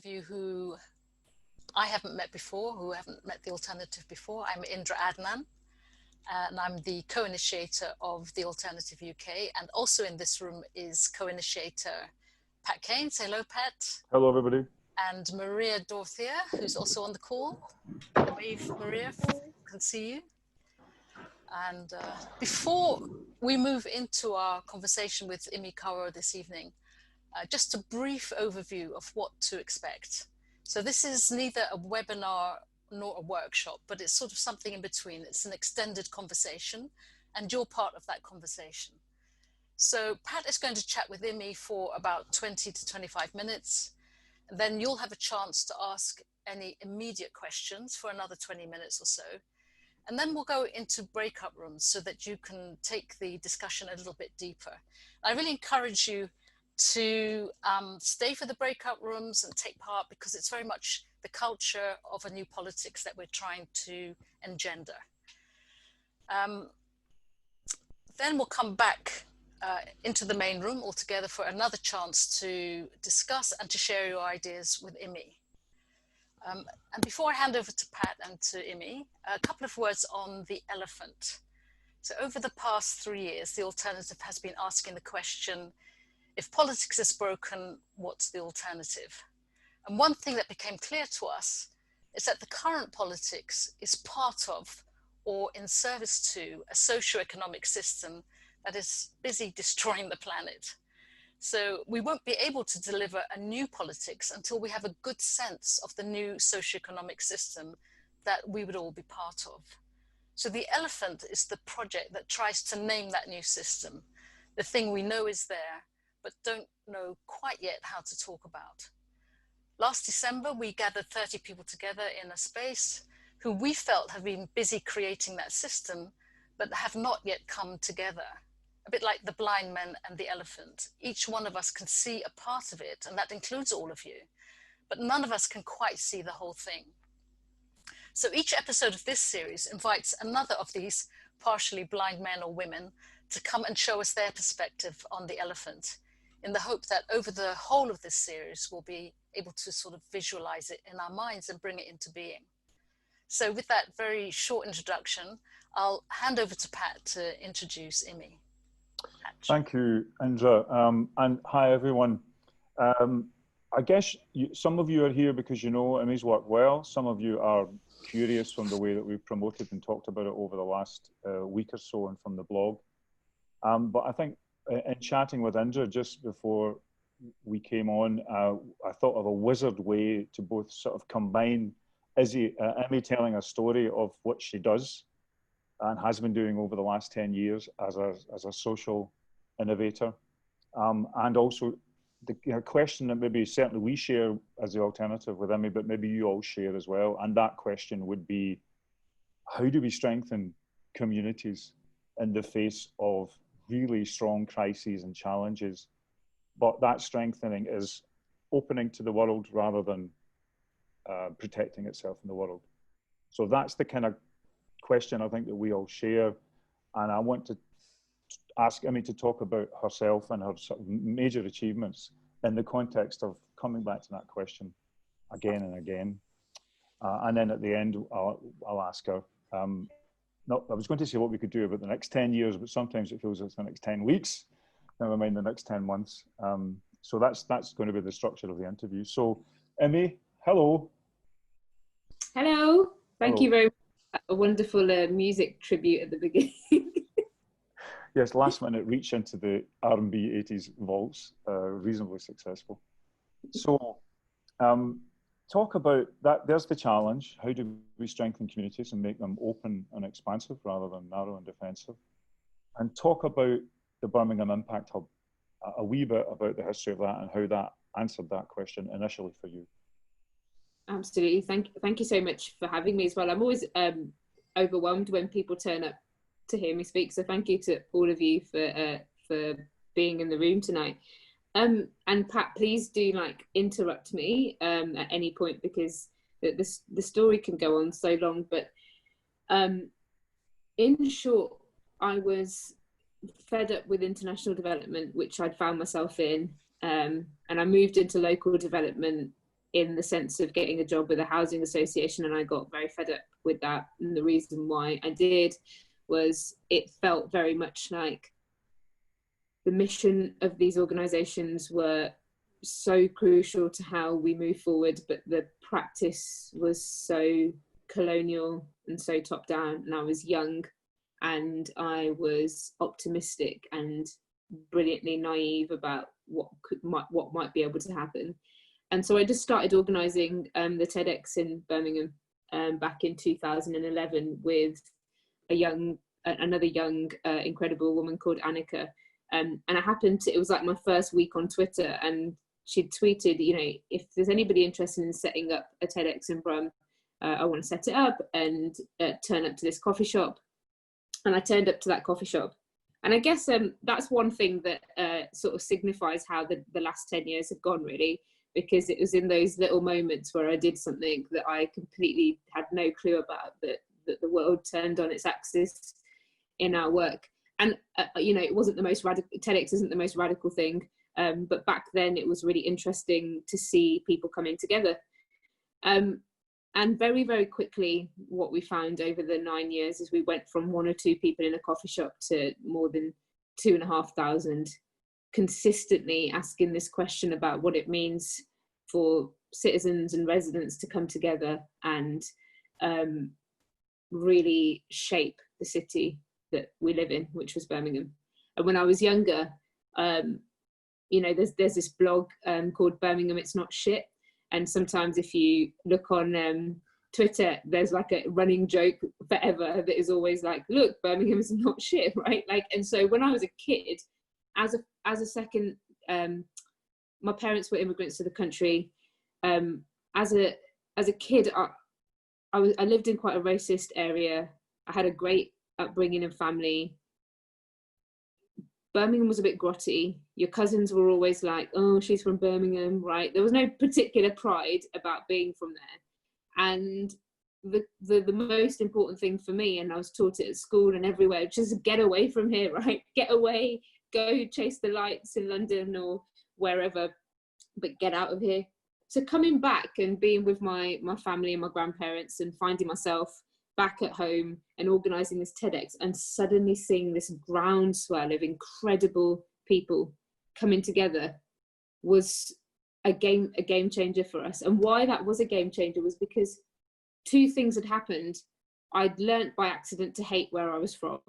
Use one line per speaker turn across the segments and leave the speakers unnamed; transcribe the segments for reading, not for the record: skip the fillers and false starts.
of you who I haven't met before, who haven't met the Alternative before, I'm Indra Adnan, and I'm the co-initiator of the Alternative UK. And also in this room is co-initiator Pat Kane. Say hello, Pat.
Hello, everybody.
And Maria Dorothea, who's also on the call. Wave, Maria, can see you. And before we move into our conversation with Immy Kaur this evening, just a brief overview of what to expect. So this is neither a webinar nor a workshop, but it's sort of something in between. It's an extended conversation, and you're part of that conversation. So Pat is going to chat with Immy for about 20 to 25 minutes. And then you'll have a chance to ask any immediate questions for another 20 minutes or so. And then we'll go into breakout rooms so that you can take the discussion a little bit deeper. I really encourage you to stay for the breakout rooms and take part, because it's very much the culture of a new politics that we're trying to engender. Then we'll come back into the main room altogether for another chance to discuss and to share your ideas with Immy. And before I hand over to Pat and to Immy, a couple of words on the elephant. So over the past 3 years, the Alternative has been asking the question, if politics is broken, what's the alternative? And one thing that became clear to us is that the current politics is part of or in service to a socio-economic system that is busy destroying the planet. So we won't be able to deliver a new politics until we have a good sense of the new socio-economic system that we would all be part of. So the elephant is the project that tries to name that new system, the thing we know is there, but don't know quite yet how to talk about. Last December, we gathered 30 people together in a space who we felt have been busy creating that system, but have not yet come together. A bit like the blind men and the elephant. Each one of us can see a part of it, and that includes all of you, but none of us can quite see the whole thing. So each episode of this series invites another of these partially blind men or women to come and show us their perspective on the elephant, in the hope that over the whole of this series, we'll be able to sort of visualize it in our minds and bring it into being. So with that very short introduction, I'll hand over to Pat to introduce Immy.
Thank you, Indra. And hi, everyone. I guess some of you are here because you know Immy's work well. Some of you are curious from the way that we've promoted and talked about it over the last week or so and from the blog. But I think in chatting with Indra just before we came on, I thought of a wizard way to both sort of combine Immy telling a story of what she does and has been doing over the last 10 years as a social innovator, and also the question that maybe certainly we share as the Alternative with Immy, but maybe you all share as well, and that question would be, how do we strengthen communities in the face of really strong crises and challenges, but that strengthening is opening to the world rather than protecting itself in the world. So that's the kind of question I think that we all share, and I want to ask Immy to talk about herself and her sort of major achievements in the context of coming back to that question again and again. And then at the end, I'll ask her, I was going to say what we could do about the next 10 years, but sometimes it feels like the next 10 weeks, never mind the next 10 months. So that's going to be the structure of the interview. So Immy, hello.
Hello, thank
Hello.
you very much. A wonderful music tribute at the beginning.
Yes, last minute reach into the R&B 80s vaults, reasonably successful. So talk about that. There's the challenge. How do we strengthen communities and make them open and expansive rather than narrow and defensive? And talk about the Birmingham Impact Hub, a wee bit about the history of that and how that answered that question initially for you.
Absolutely. Thank you so much for having me as well. I'm always overwhelmed when people turn up to hear me speak. So thank you to all of you for being in the room tonight. And Pat, please do interrupt me at any point, because the story can go on so long. But in short, I was fed up with international development, which I'd found myself in, and I moved into local development in the sense of getting a job with a housing association, and I got very fed up with that. And the reason why I did was it felt very much like the mission of these organisations were so crucial to how we move forward, but the practice was so colonial and so top down. And I was young, and I was optimistic and brilliantly naive about what might be able to happen. And so I just started organising the TEDx in Birmingham back in 2011 with another young, incredible woman called Annika. And it was like my first week on Twitter, and she'd tweeted, you know, if there's anybody interested in setting up a TEDx in Brum, I want to set it up and turn up to this coffee shop. And I turned up to that coffee shop. And I guess that's one thing that sort of signifies how the last 10 years have gone, really, because it was in those little moments where I did something that I completely had no clue about, that the world turned on its axis in our work. And, you know, it wasn't the most radical, TEDx isn't the most radical thing, but back then it was really interesting to see people coming together. And very, very quickly, what we found over the 9 years is we went from 1 or 2 people in a coffee shop to more than 2,500, consistently asking this question about what it means for citizens and residents to come together and really shape the city that we live in, which was Birmingham. And when I was younger, you know, there's this blog called Birmingham It's Not Shit. And sometimes if you look on Twitter, there's like a running joke forever that is always like, look, Birmingham is not shit, right? Like, and so when I was a kid, as a second, my parents were immigrants to the country. As a kid, I lived in quite a racist area. I had a great upbringing and family. Birmingham was a bit grotty. Your cousins were always like, oh, she's from Birmingham, right? There was no particular pride about being from there. And the most important thing for me, and I was taught it at school and everywhere, just get away from here, right? Get away, go chase the lights in London or wherever, but get out of here. So coming back and being with my family and my grandparents and finding myself back at home and organising this TEDx and suddenly seeing this groundswell of incredible people coming together was a game changer for us. And why that was a game changer was because 2 things had happened. I'd learnt by accident to hate where I was from.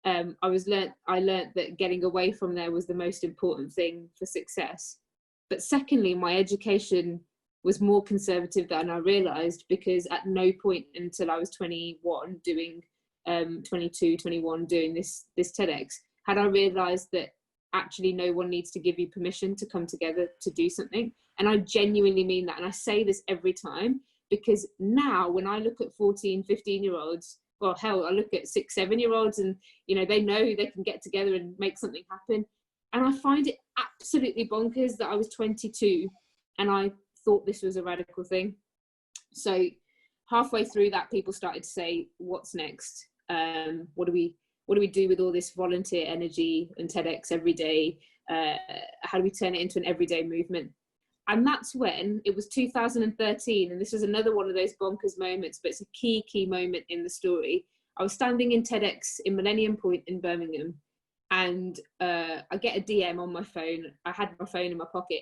I learnt that getting away from there was the most important thing for success. But secondly, my education was more conservative than I realised, because at no point until I was 21 doing 22, 21 doing this TEDx had I realised that actually no one needs to give you permission to come together to do something. And I genuinely mean that. And I say this every time, because now when I look at 14, 15-year-olds, well, hell, I look at 6, 7-year-olds and, you know, they know they can get together and make something happen. And I find it absolutely bonkers that I was 22 and I thought this was a radical thing. So halfway through that, people started to say, what's next? What do we do with all this volunteer energy and TEDx every day? How do we turn it into an everyday movement? And that's when it was 2013, and this was another one of those bonkers moments, but it's a key moment in the story. I was standing in TEDx in Millennium Point in Birmingham, and I get a DM on my phone. I had my phone in my pocket,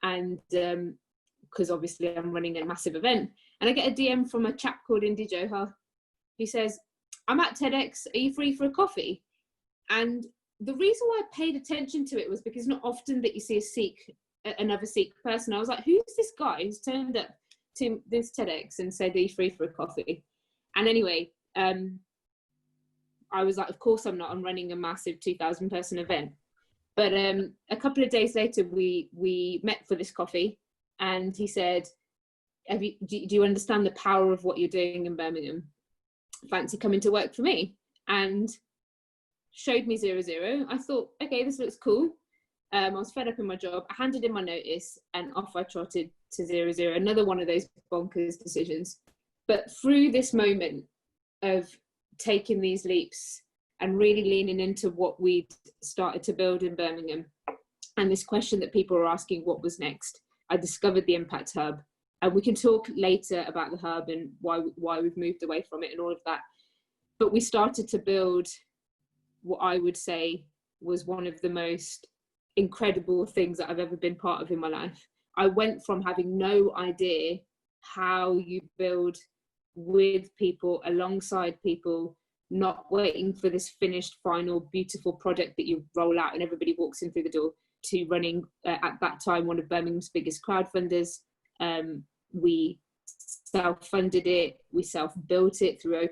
and because obviously I'm running a massive event, and I get a DM from a chap called Indy Johar. He says, I'm at TEDx, are you free for a coffee? And the reason why I paid attention to it was because not often that you see another Sikh person. I was like, who's this guy who's turned up to this TEDx and said, are you free for a coffee? And anyway, I was like, of course I'm not, I'm running a massive 2,000 person event. But a couple of days later, we met for this coffee, and he said, do you understand the power of what you're doing in Birmingham? Fancy coming to work for me? And showed me 00. I thought, okay, this looks cool. I was fed up in my job. I handed in my notice and off I trotted to 00. Another one of those bonkers decisions. But through this moment of taking these leaps and really leaning into what we'd started to build in Birmingham, and this question that people were asking, what was next? I discovered the Impact Hub, and we can talk later about the hub and why we've moved away from it and all of that. But we started to build what I would say was one of the most incredible things that I've ever been part of in my life. I went from having no idea how you build with people, alongside people, not waiting for this finished, final, beautiful product that you roll out and everybody walks in through the door, to running at that time one of Birmingham's biggest crowdfunders. We self-funded it, we self-built it through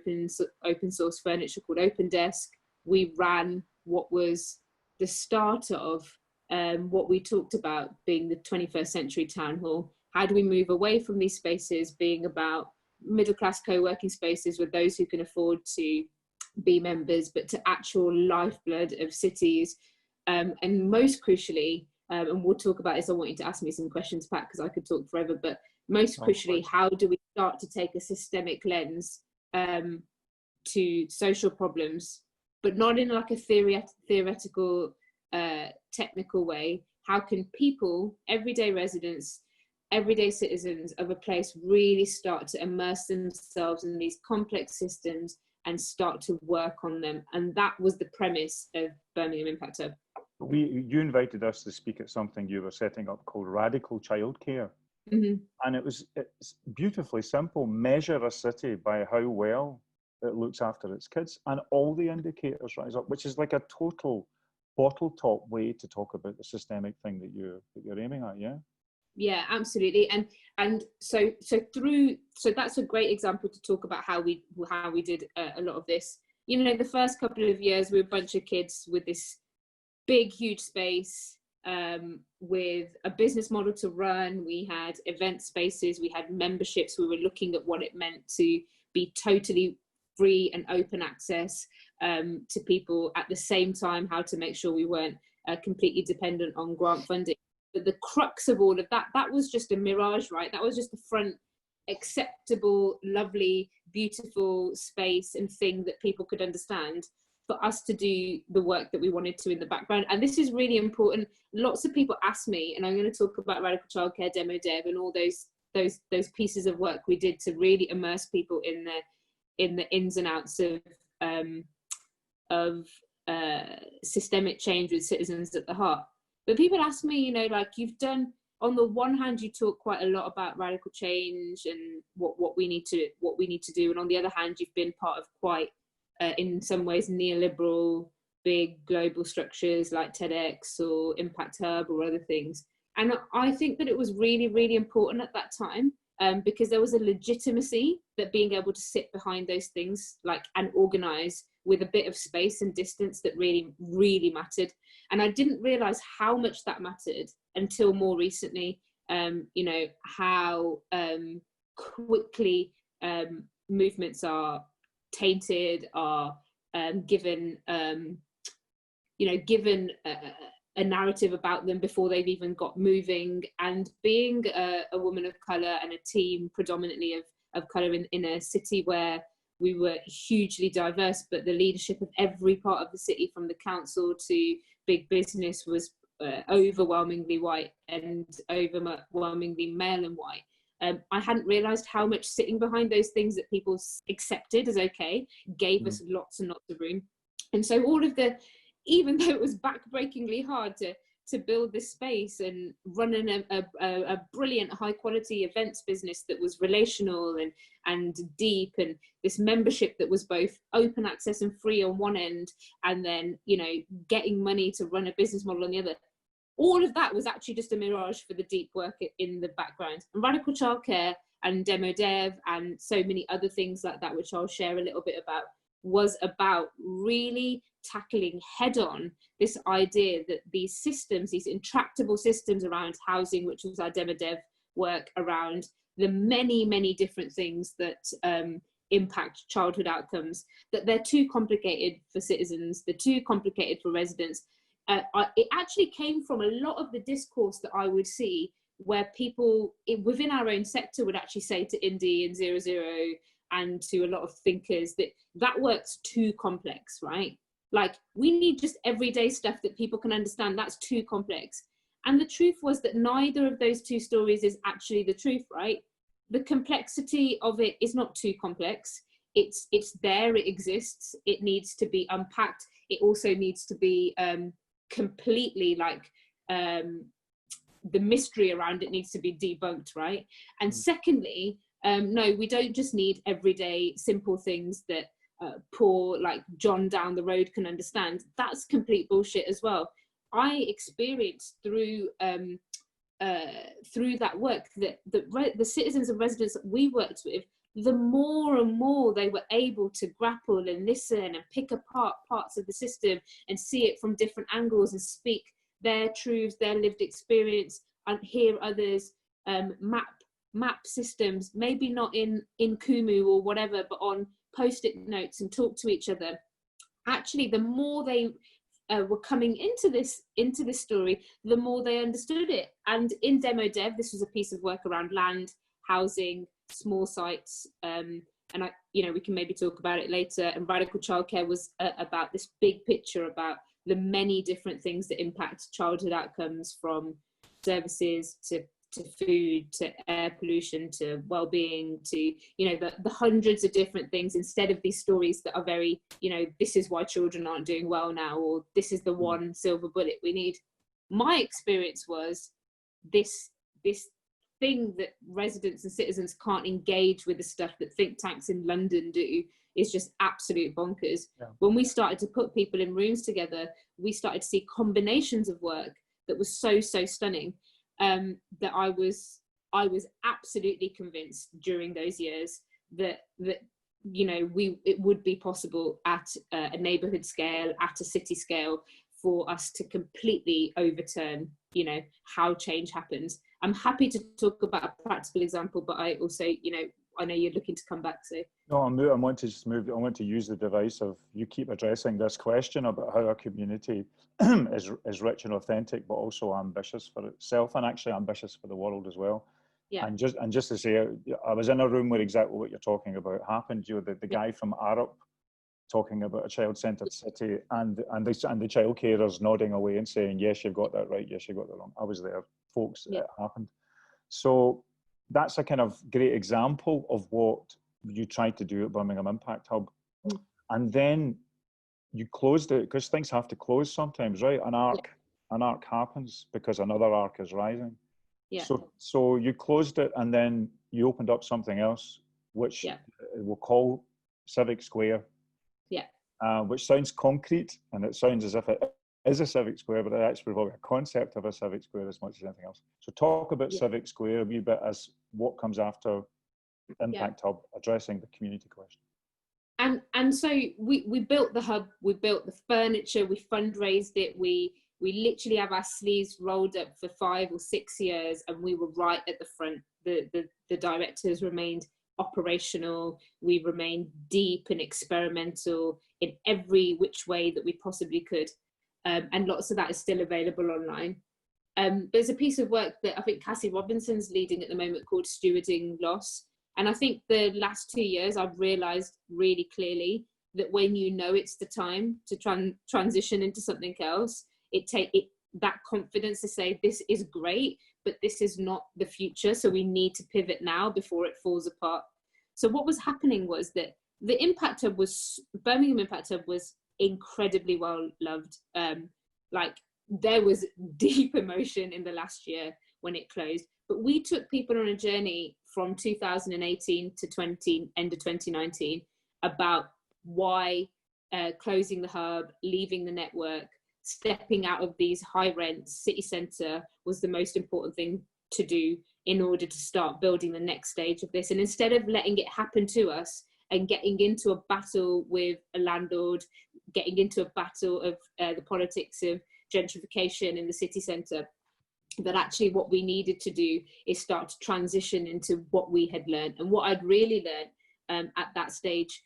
open source furniture called Open Desk. We ran what was the start of what we talked about being the 21st century town hall. How do we move away from these spaces being about middle class co-working spaces with those who can afford to be members, but to actual lifeblood of cities, and most crucially, and we'll talk about this, I want you to ask me some questions, Pat, because I could talk forever, but most crucially, how do we start to take a systemic lens to social problems, but not in like a theoretical, technical way? How can people, everyday residents, everyday citizens of a place really start to immerse themselves in these complex systems and start to work on them? And that was the premise of Birmingham Impact Hub.
You invited us to speak at something you were setting up called Radical Childcare.
Mm-hmm.
And it's beautifully simple. Measure a city by how well it looks after its kids, and all the indicators rise up, which is like a total bottle top way to talk about the systemic thing that you're aiming at.
Yeah, absolutely. And so that's a great example to talk about how we did a lot of this. You know, the first couple of years we were a bunch of kids with this big huge space, with a business model to run. We had event spaces, we had memberships. We were looking at what it meant to be totally free and open access to people, at the same time how to make sure we weren't completely dependent on grant funding. But the crux of all of that was just a mirage, right? That was just the front acceptable, lovely, beautiful space and thing that people could understand, for us to do the work that we wanted to in the background. And this is really important. Lots of people ask me, and I'm going to talk about Radical Childcare, Demo Dev, and all those pieces of work we did to really immerse people in the ins and outs of systemic change with citizens at the heart. But people ask me, you know, like, you've done, on the one hand, you talk quite a lot about radical change and what we need to do, and on the other hand, you've been part of quite in some ways neoliberal big global structures like TEDx or Impact Hub or other things. And I think that it was really, really important at that time, because there was a legitimacy that being able to sit behind those things, like, and organize with a bit of space and distance, that really, really mattered. And I didn't realize how much that mattered until more recently. You know, how quickly movements are tainted, are given a narrative about them before they've even got moving. And being a woman of colour and a team predominantly of colour in a city where we were hugely diverse, but the leadership of every part of the city, from the council to big business, was overwhelmingly white and overwhelmingly male and white. I hadn't realised how much sitting behind those things that people accepted as okay gave us lots and lots of room. And so all of even though it was backbreakingly hard to build this space and run a brilliant high quality events business that was relational and deep, and this membership that was both open access and free on one end, and then, you know, getting money to run a business model on the other, all of that was actually just a mirage for the deep work in the background. And Radical Childcare and Demo Dev and so many other things like that, which I'll share a little bit about, was about really tackling head on this idea that these systems, these intractable systems around housing, which was our Demo Dev work, around the many, many different things that impact childhood outcomes, that they're too complicated for citizens, they're too complicated for residents. It actually came from a lot of the discourse that I would see, where people within our own sector would actually say to Indy and 00 and to a lot of thinkers that work's too complex, right? Like, we need just everyday stuff that people can understand. That's too complex. And the truth was that neither of those two stories is actually the truth, right? The complexity of it is not too complex. It's there, it exists, it needs to be unpacked. It also needs to be completely like, the mystery around it needs to be debunked, right? And secondly, no, we don't just need everyday simple things that poor like John down the road can understand. That's complete bullshit as well. I experienced through that work that the citizens and residents that we worked with, the more and more they were able to grapple and listen and pick apart parts of the system and see it from different angles and speak their truths, their lived experience, and hear others, map systems, maybe not in Kumu or whatever, but on post-it notes, and talk to each other. Actually, the more they were coming into this story, the more they understood it. And in Demo Dev, this was a piece of work around land, housing, small sites, and we can maybe talk about it later. And Radical Childcare was about this big picture about the many different things that impact childhood outcomes, from services to food, to air pollution, to well-being, to the hundreds of different things, instead of these stories that are very, this is why children aren't doing well now, or this is the one silver bullet we need. My experience was this thing that residents and citizens can't engage with, the stuff that think tanks in London do, is just absolute bonkers. Yeah. When we started to put people in rooms together, we started to see combinations of work that was so stunning, that I was absolutely convinced during those years that it would be possible at a neighbourhood scale, at a city scale, for us to completely overturn how change happens. I'm happy to talk about a practical example, but I also I know you're looking to come back, so.
No, I want to just move. I want to use the device of, you keep addressing this question about how our community is rich and authentic, but also ambitious for itself, and actually ambitious for the world as well. Yeah. And just to say, I was in a room where exactly what you're talking about happened. The guy from Arup talking about a child-centered city, and the child carers nodding away and saying, yes, you've got that right, yes, you got that wrong. I was there, folks. Yeah. It happened. So that's a kind of great example of what you tried to do at Birmingham Impact Hub. And then you closed it, because things have to close sometimes, right? An arc happens because another arc is rising. Yeah. So you closed it, and then you opened up something else, which we'll call Civic Square. Yeah. Which sounds concrete, and it sounds as if it is a Civic Square, but it's actually probably a concept of a Civic Square as much as anything else. So talk about Civic Square a wee bit as what comes after Impact Hub, addressing the community question.
And so we built the hub, we built the furniture, we fundraised it, we literally have our sleeves rolled up for 5 or 6 years, and we were right at the front. The directors remained operational, we remained deep and experimental in every which way that we possibly could. And lots of that is still available online. There's a piece of work that I think Cassie Robinson's leading at the moment called Stewarding Loss. And I think the last 2 years, I've realised really clearly that when it's the time to transition into something else, that confidence to say, this is great, but this is not the future. So we need to pivot now before it falls apart. So what was happening was that the Birmingham Impact Hub was incredibly well loved. There was deep emotion in the last year when it closed, but we took people on a journey from 2018 to end of 2019 about why closing the hub, leaving the network, stepping out of these high rent city centre was the most important thing to do in order to start building the next stage of this. And instead of letting it happen to us and getting into a battle with a landlord, getting into a battle of the politics of gentrification in the city centre, that actually what we needed to do is start to transition into what we had learned. And what I'd really learned at that stage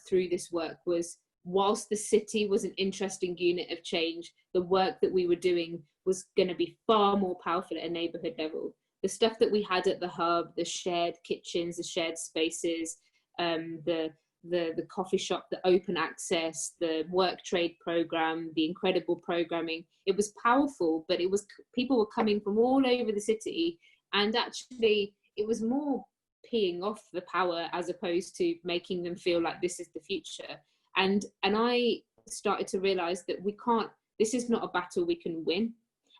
through this work was, whilst the city was an interesting unit of change, the work that we were doing was going to be far more powerful at a neighbourhood level. The stuff that we had at the hub, the shared kitchens, the shared spaces, the the coffee shop, the open access, the work trade program, the incredible programming. It was powerful, but it was, people were coming from all over the city, and actually it was more peeing off the power as opposed to making them feel like this is the future. And I started to realize that we can't, this is not a battle we can win.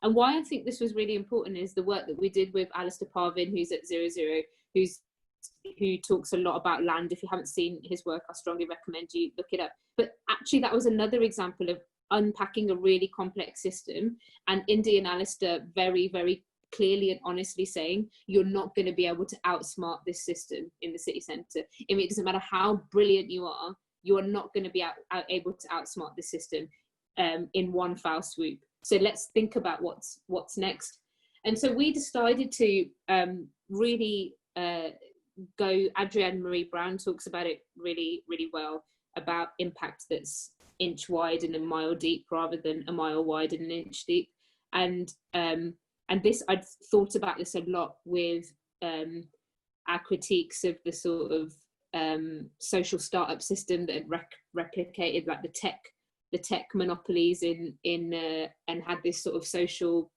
And why I think this was really important is the work that we did with Alistair Parvin, who's at 00, who talks a lot about land. If you haven't seen his work, I strongly recommend you look it up. But actually that was another example of unpacking a really complex system, and Indy and Alistair very, very clearly and honestly saying, you're not going to be able to outsmart this system in the city centre. I mean, it doesn't matter how brilliant you are not going to be able to outsmart the system in one foul swoop. So let's think about what's next. And so we decided to really go, Adrienne Marie Brown talks about it really, really well, about impact that's inch wide and a mile deep rather than a mile wide and an inch deep. And this, I'd thought about this a lot with our critiques of the sort of social startup system that had replicated like the tech monopolies and had this sort of social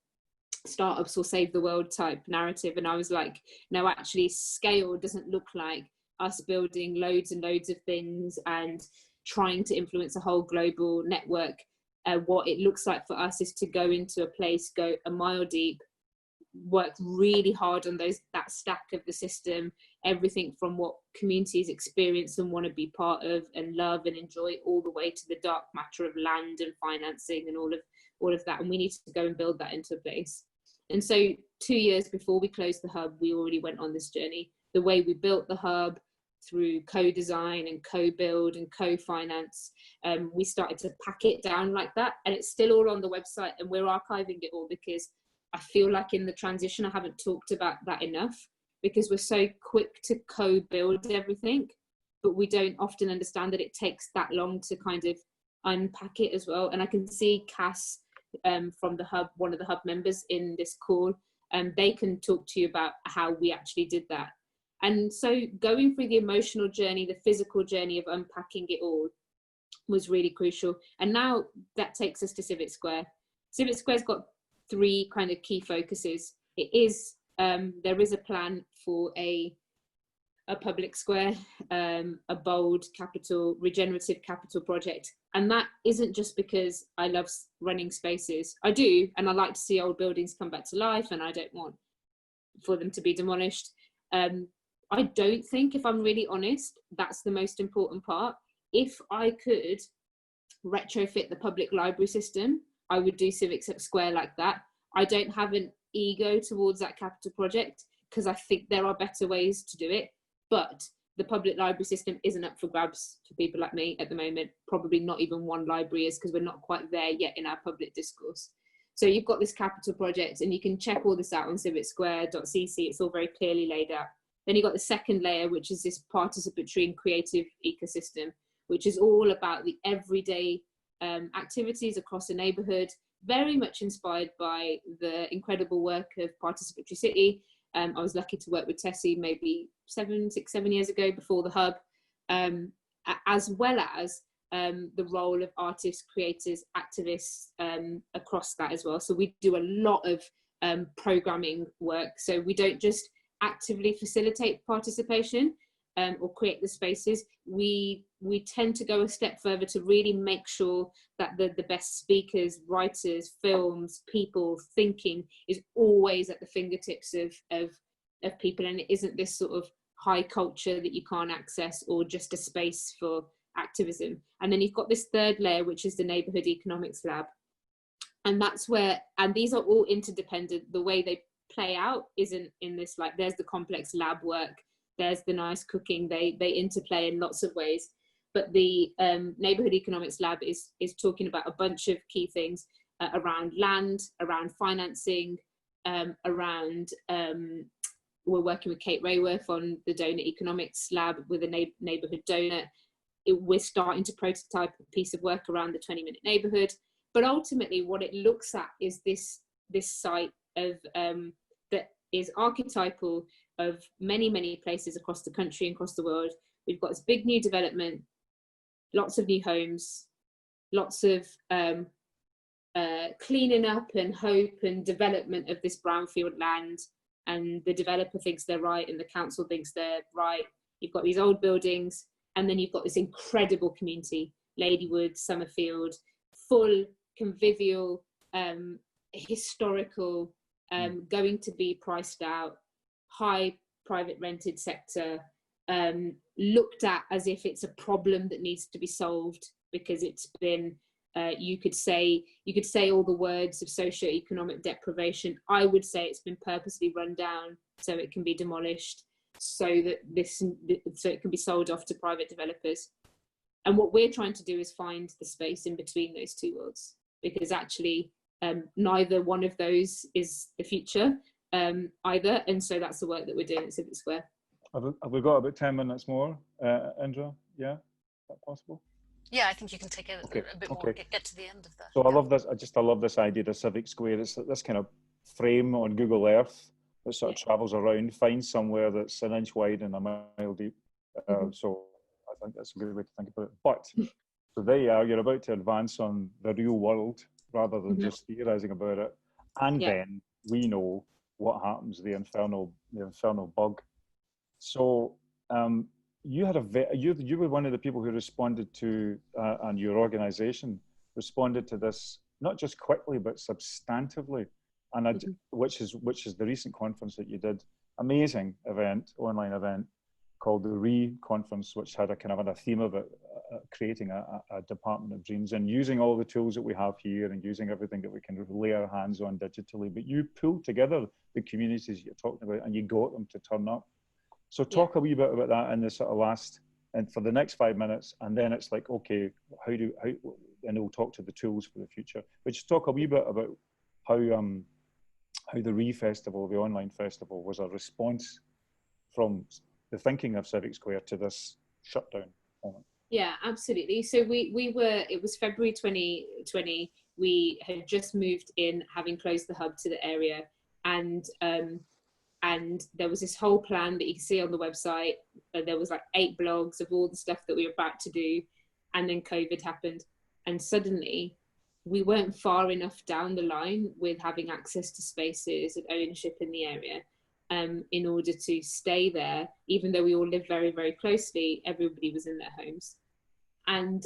startups will save the world type narrative. And I was like, no, actually scale doesn't look like us building loads and loads of things and trying to influence a whole global network. What it looks like for us is to go into a place, go a mile deep, work really hard on that stack of the system, everything from what communities experience and want to be part of and love and enjoy, all the way to the dark matter of land and financing and all of that. And we need to go and build that into place. And so 2 years before we closed the hub, we already went on this journey. The way we built the hub, through co-design and co-build and co-finance, we started to pack it down like that, and it's still all on the website, and we're archiving it all because I feel like in the transition I haven't talked about that enough, because we're so quick to co-build everything, but we don't often understand that it takes that long to kind of unpack it as well. And I can see Cass from the hub, one of the hub members in this call, they can talk to you about how we actually did that. And so going through the emotional journey, the physical journey of unpacking it all was really crucial. And now that takes us to Civic Square. Civic Square's got 3 kind of key focuses. It is, there is a plan for a public square, a bold capital, regenerative capital project. And that isn't just because I love running spaces. I do, and I like to see old buildings come back to life, and I don't want for them to be demolished. I don't think, if I'm really honest, that's the most important part. If I could retrofit the public library system, I would do Civic Square like that. I don't have an ego towards that capital project because I think there are better ways to do it. But the public library system isn't up for grabs for people like me at the moment. Probably not even one library is, because we're not quite there yet in our public discourse. So you've got this capital project, and you can check all this out on civicsquare.cc. It's all very clearly laid out. Then you've got the second layer, which is this participatory and creative ecosystem, which is all about the everyday activities across a neighbourhood, very much inspired by the incredible work of Participatory City. I was lucky to work with Tessie maybe 7 years ago before the hub, as well as the role of artists, creators, activists across that as well. So we do a lot of programming work. So we don't just actively facilitate participation or create the spaces. We tend to go a step further to really make sure that the best speakers, writers, films, people, thinking is always at the fingertips of people, and it isn't this sort of high culture that you can't access or just a space for activism. And then you've got this third layer, which is the Neighbourhood Economics Lab. And that's where, and these are all interdependent, the way they play out isn't in this, like, there's the complex lab work, there's the nice cooking, they interplay in lots of ways. But the Neighbourhood Economics Lab is talking about a bunch of key things around land, around financing, around, we're working with Kate Rayworth on the Donut Economics Lab with a neighbourhood donut. We're starting to prototype a piece of work around the 20-minute neighbourhood. But ultimately what it looks at is this site of that is archetypal of many places across the country and across the world, we've got this big new development, lots of new homes, lots of cleaning up and hope and development of this brownfield land, and the developer thinks they're right and the council thinks they're right. You've got these old buildings, and then you've got this incredible community, Ladywood, Summerfield, full, convivial, historical, going to be priced out, high private rented sector, looked at as if it's a problem that needs to be solved because it's been, you could say all the words of socio-economic deprivation. I would say it's been purposely run down so it can be demolished, so that so it can be sold off to private developers. And what we're trying to do is find the space in between those two worlds, because actually neither one of those is the future either. And so that's the work that we're doing at Civic Square.
Have we got about 10 minutes more, Indra? Yeah, is that possible?
Yeah, I think you can take a bit more, get to the end of that.
So I love this. I love this idea of Civic Square. It's this kind of frame on Google Earth that sort of travels around, finds somewhere that's an inch wide and a mile deep. So I think that's a good way to think about it. But so there you are. You're about to advance on the real world rather than just theorising about it. And then we know what happens, the infernal bug. So you had you were one of the people who responded to, and your organisation responded to this not just quickly but substantively, and which is the recent conference that you did. Amazing event, online event called the Conference, which had a kind of a theme of it, creating a department of dreams and using all the tools that we have here and using everything that we can lay our hands on digitally. But you pulled together the communities you're talking about and you got them to turn up. So talk a wee bit about that in the sort of last, and for the next 5 minutes, and then it's like, okay, and we'll talk to the tools for the future. But just talk a wee bit about how the Festival, the online festival, was a response from the thinking of Civic Square to this shutdown moment.
Yeah, absolutely. So it was February 2020. We had just moved in, having closed the hub to the area, and there was this whole plan that you can see on the website. There was like 8 blogs of all the stuff that we were about to do, and then COVID happened, and suddenly we weren't far enough down the line with having access to spaces and ownership in the area in order to stay there. Even though we all live very, very closely, everybody was in their homes, and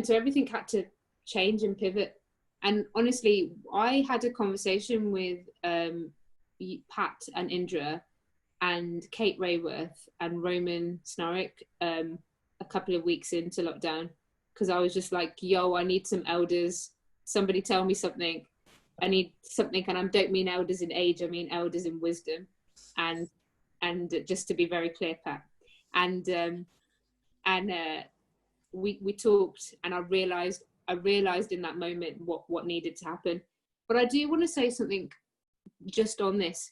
so everything had to change and pivot. And honestly, I had a conversation with Pat and Indra and Kate Rayworth and Roman Snarek a couple of weeks into lockdown, because I was just like, yo, I need some elders. Somebody tell me something. I need something. And I don't mean elders in age, I mean elders in wisdom, and just to be very clear, Pat. And we talked, and I realized in that moment what needed to happen. But I do want to say something just on this.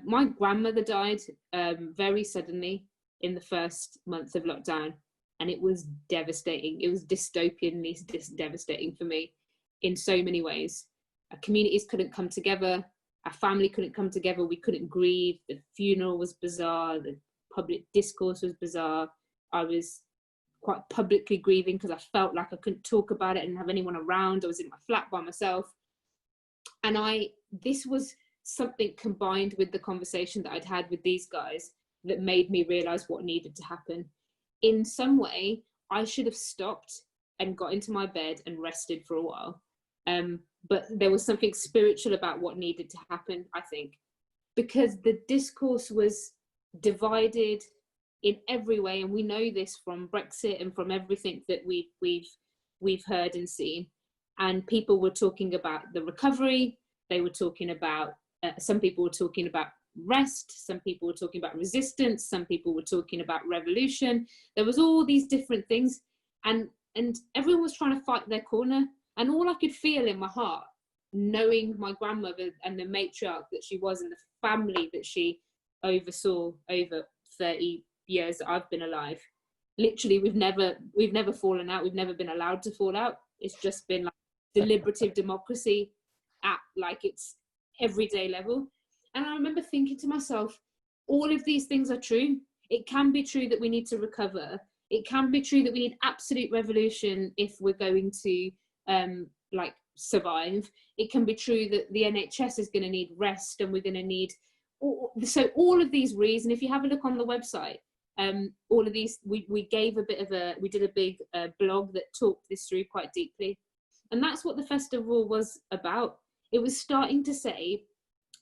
My grandmother died very suddenly in the first month of lockdown, and it was devastating. It was dystopianly devastating for me in so many ways. Our communities couldn't come together. Our family couldn't come together. We couldn't grieve. The funeral was bizarre. The public discourse was bizarre. I was quite publicly grieving because I felt like I couldn't talk about it and have anyone around. I was in my flat by myself. And this was something combined with the conversation that I'd had with these guys that made me realize what needed to happen. In some way, I should have stopped and got into my bed and rested for a while. But there was something spiritual about what needed to happen, I think, because the discourse was divided in every way. And we know this from Brexit and from everything that we've heard and seen. And people were talking about the recovery. They were talking about, some people were talking about rest. Some people were talking about resistance. Some people were talking about revolution. There was all these different things. And everyone was trying to fight their corner. And all I could feel in my heart, knowing my grandmother and the matriarch that she was and the family that she oversaw over 30 years that I've been alive. Literally, we've never fallen out. We've never been allowed to fall out. It's just been like deliberative democracy at like its everyday level. And I remember thinking to myself, all of these things are true. It can be true that we need to recover. It can be true that we need absolute revolution if we're going to like survive. It can be true that the NHS is going to need rest, and we're going to need all of these reasons. If you have a look on the website, all of these, we did a big blog that talked this through quite deeply, and that's what the festival was about. It was starting to say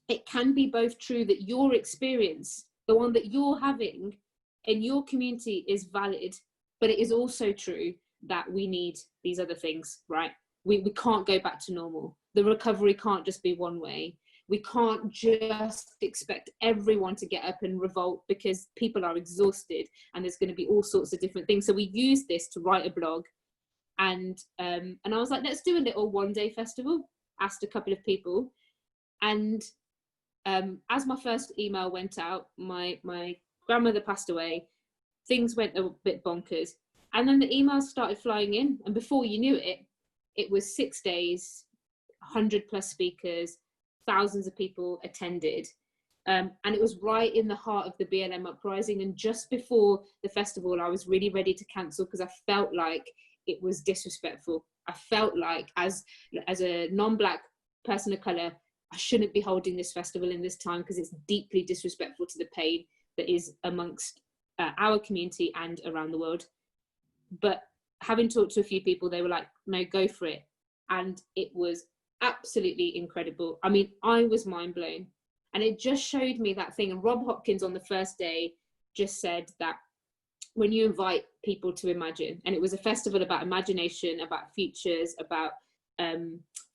it can be both true that your experience, the one that you're having in your community, is valid, but it is also true that we need these other things, right? We can't go back to normal. The recovery can't just be one way. We can't just expect everyone to get up and revolt, because people are exhausted and there's going to be all sorts of different things. So we used this to write a blog, and I was like, let's do a little one-day festival. Asked a couple of people, and as my first email went out, my grandmother passed away. Things went a bit bonkers, and then the emails started flying in, and before you knew it, it was 6 days, 100+ speakers, thousands of people attended, and it was right in the heart of the BLM uprising. And just before the festival, I was really ready to cancel, because I felt like it was disrespectful. I felt like, as a non-Black person of colour, I shouldn't be holding this festival in this time, because it's deeply disrespectful to the pain that is amongst our community and around the world. But having talked to a few people, they were like, no, go for it. And it was absolutely incredible. I mean, I was mind blown. And it just showed me that thing. And Rob Hopkins on the first day just said that when you invite people to imagine, and it was a festival about imagination, about futures, about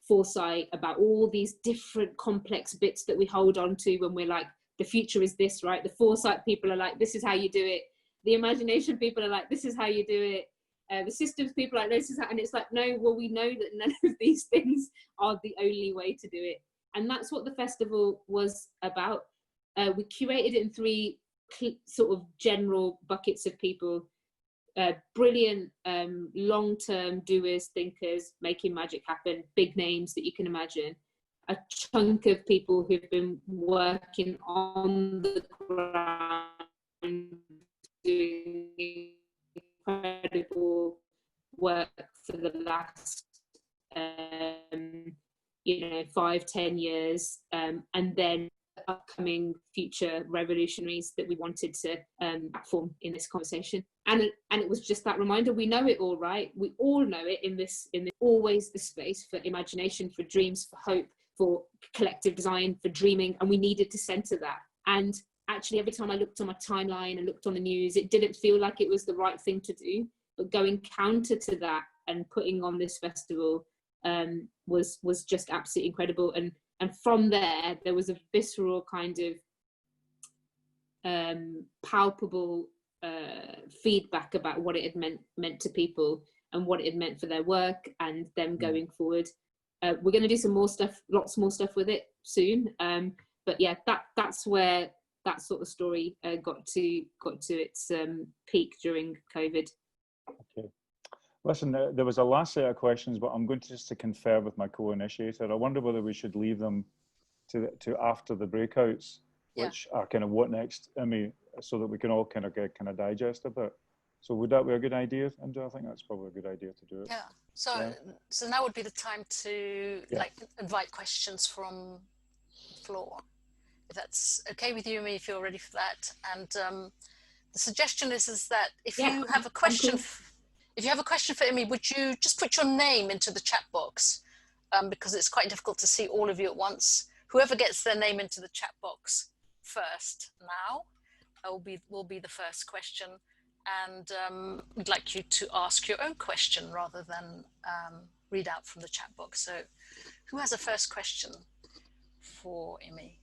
foresight, about all these different complex bits that we hold on to when we're like, the future is this, right? The foresight people are like, this is how you do it. The imagination people are like, this is how you do it. The systems people are like, this is how, and it's like, no, well, we know that none of these things are the only way to do it. And that's what the festival was about. We curated it in 3 sort of general buckets of people. Brilliant long-term doers, thinkers, making magic happen, big names that you can imagine. A chunk of people who've been working on the ground, doing incredible work for the last 5-10 years, and then upcoming future revolutionaries that we wanted to form in this conversation. And it was just that reminder. We know it all, right? We all know it in this always the space for imagination, for dreams, for hope, for collective design, for dreaming, and we needed to center that. And actually, every time I looked on my timeline and looked on the news, it didn't feel like it was the right thing to do. But going counter to that and putting on this festival was just absolutely incredible. And from there was a visceral kind of palpable feedback about what it had meant to people and what it had meant for their work and them going forward. We're going to do some more stuff, lots more stuff with it soon. But yeah, that's where that sort of story got to its peak during COVID. Okay.
Listen, there was a last set of questions, but I'm going to just to confer with my co-initiator. I wonder whether we should leave them to after the breakouts, which are kind of what next, Immy, so that we can all kind of digest a bit. So would that be a good idea? And I think that's probably a good idea to do it.
Yeah. So now would be the time to invite questions from the floor. If that's okay with you, Immy, if you're ready for that. And the suggestion is that if you have a question. If you have a question for Immy, would you just put your name into the chat box, because it's quite difficult to see all of you at once. Whoever gets their name into the chat box first now will be the first question, and we'd like you to ask your own question rather than read out from the chat box. So who has a first question for Immy?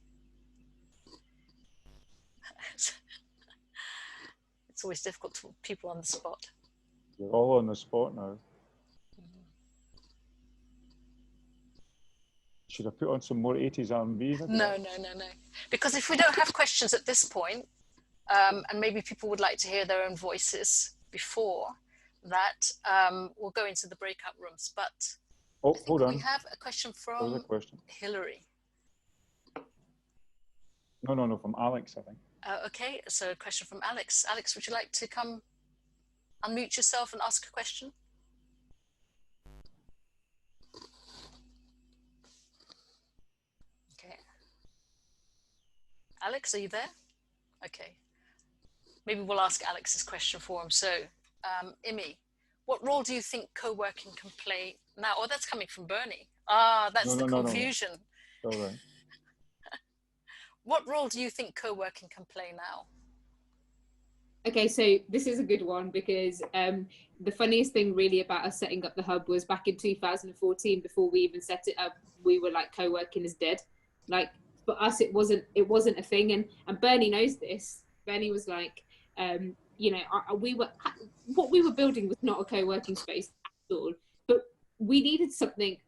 It's always difficult to put people on the spot.
You're all on the spot now. Should I put on some more 80s R&B?
No. Because if we don't have questions at this point, and maybe people would like to hear their own voices before that, we'll go into the breakout rooms. But
hold on.
We have a question from Hillary.
No, from Alex, I think.
Okay, so a question from Alex. Alex, would you like to come unmute yourself and ask a question? Okay. Alex, are you there? Okay. Maybe we'll ask Alex's question for him. So, Immy, what role do you think co-working can play now? Oh, that's coming from Bernie. Ah, that's the confusion.
No. All right.
What role do you think co-working can play now?
Okay, so this is a good one because the funniest thing really about us setting up the hub was back in 2014, before we even set it up, we were like, co-working is dead. Like, for us, it wasn't a thing. And Bernie knows this. Bernie was like, you know, what we were building was not a co-working space at all, but we needed something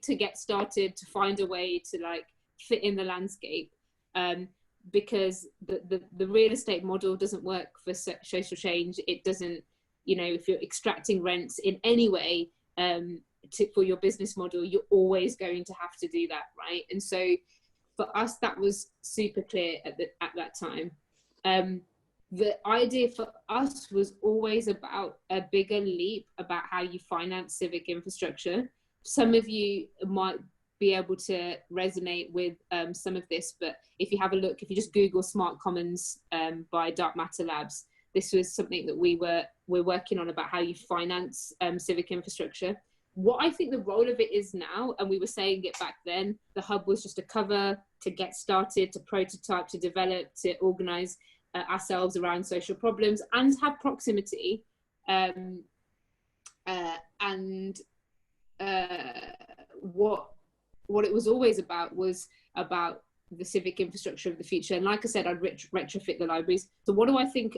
to get started, to find a way to like fit in the landscape. Because the real estate model doesn't work for social change. It doesn't, you know, if you're extracting rents in any way for your business model, you're always going to have to do that, right? And so for us, that was super clear at that time. The idea for us was always about a bigger leap about how you finance civic infrastructure. Some of you might be able to resonate with some of this, but if you have a look, if you just Google Smart Commons by Dark Matter Labs, this was something that we're working on, about how you finance civic infrastructure. What I think the role of it is now, and we were saying it back then, the hub was just a cover to get started, to prototype, to develop, to organize ourselves around social problems and have proximity. What it was always about was about the civic infrastructure of the future. And like I said, I'd retrofit the libraries. So why do I think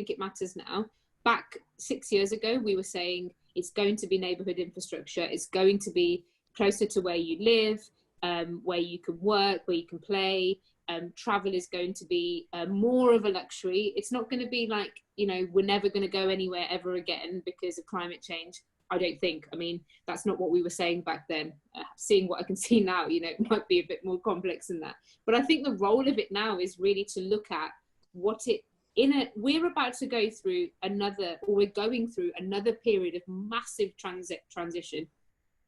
it matters now? Back 6 years ago, we were saying it's going to be neighborhood infrastructure. It's going to be closer to where you live, where you can work, where you can play. Travel is going to be more of a luxury. It's not going to be like, you know, we're never going to go anywhere ever again because of climate change. I don't think. I mean, that's not what we were saying back then. Seeing what I can see now, you know, it might be a bit more complex than that. But I think the role of it now is really to look at we're about to go through we're going through another period of massive transition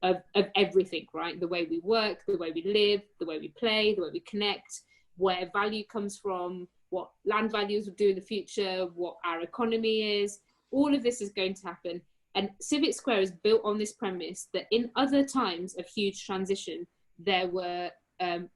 of everything, right? The way we work, the way we live, the way we play, the way we connect, where value comes from, what land values will do in the future, what our economy is. All of this is going to happen. And Civic Square is built on this premise that in other times of huge transition, there were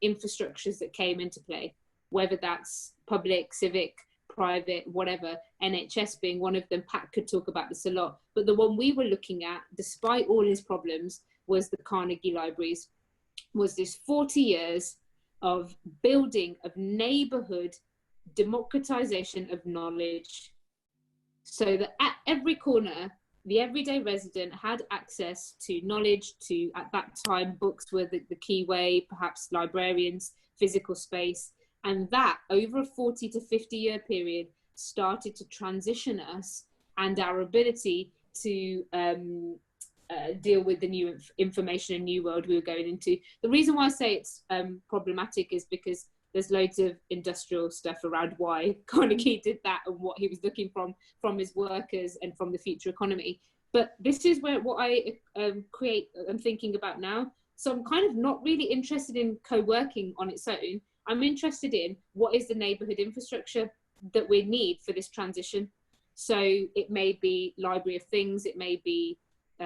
infrastructures that came into play, whether that's public, civic, private, whatever, NHS being one of them. Pat could talk about this a lot. But the one we were looking at, despite all his problems, was the Carnegie Libraries, was this 40 years of building of neighborhood, democratization of knowledge, so that at every corner, the everyday resident had access to knowledge, to, at that time, books were the key way, perhaps librarians, physical space. And that, over a 40 to 50 year period, started to transition us and our ability to deal with the new information and new world we were going into. The reason why I say it's problematic is because there's loads of industrial stuff around why Carnegie did that and what he was looking from his workers and from the future economy. But this is what I I'm thinking about now. So I'm kind of not really interested in co-working on its own. I'm interested in what is the neighborhood infrastructure that we need for this transition. So it may be library of things, it may be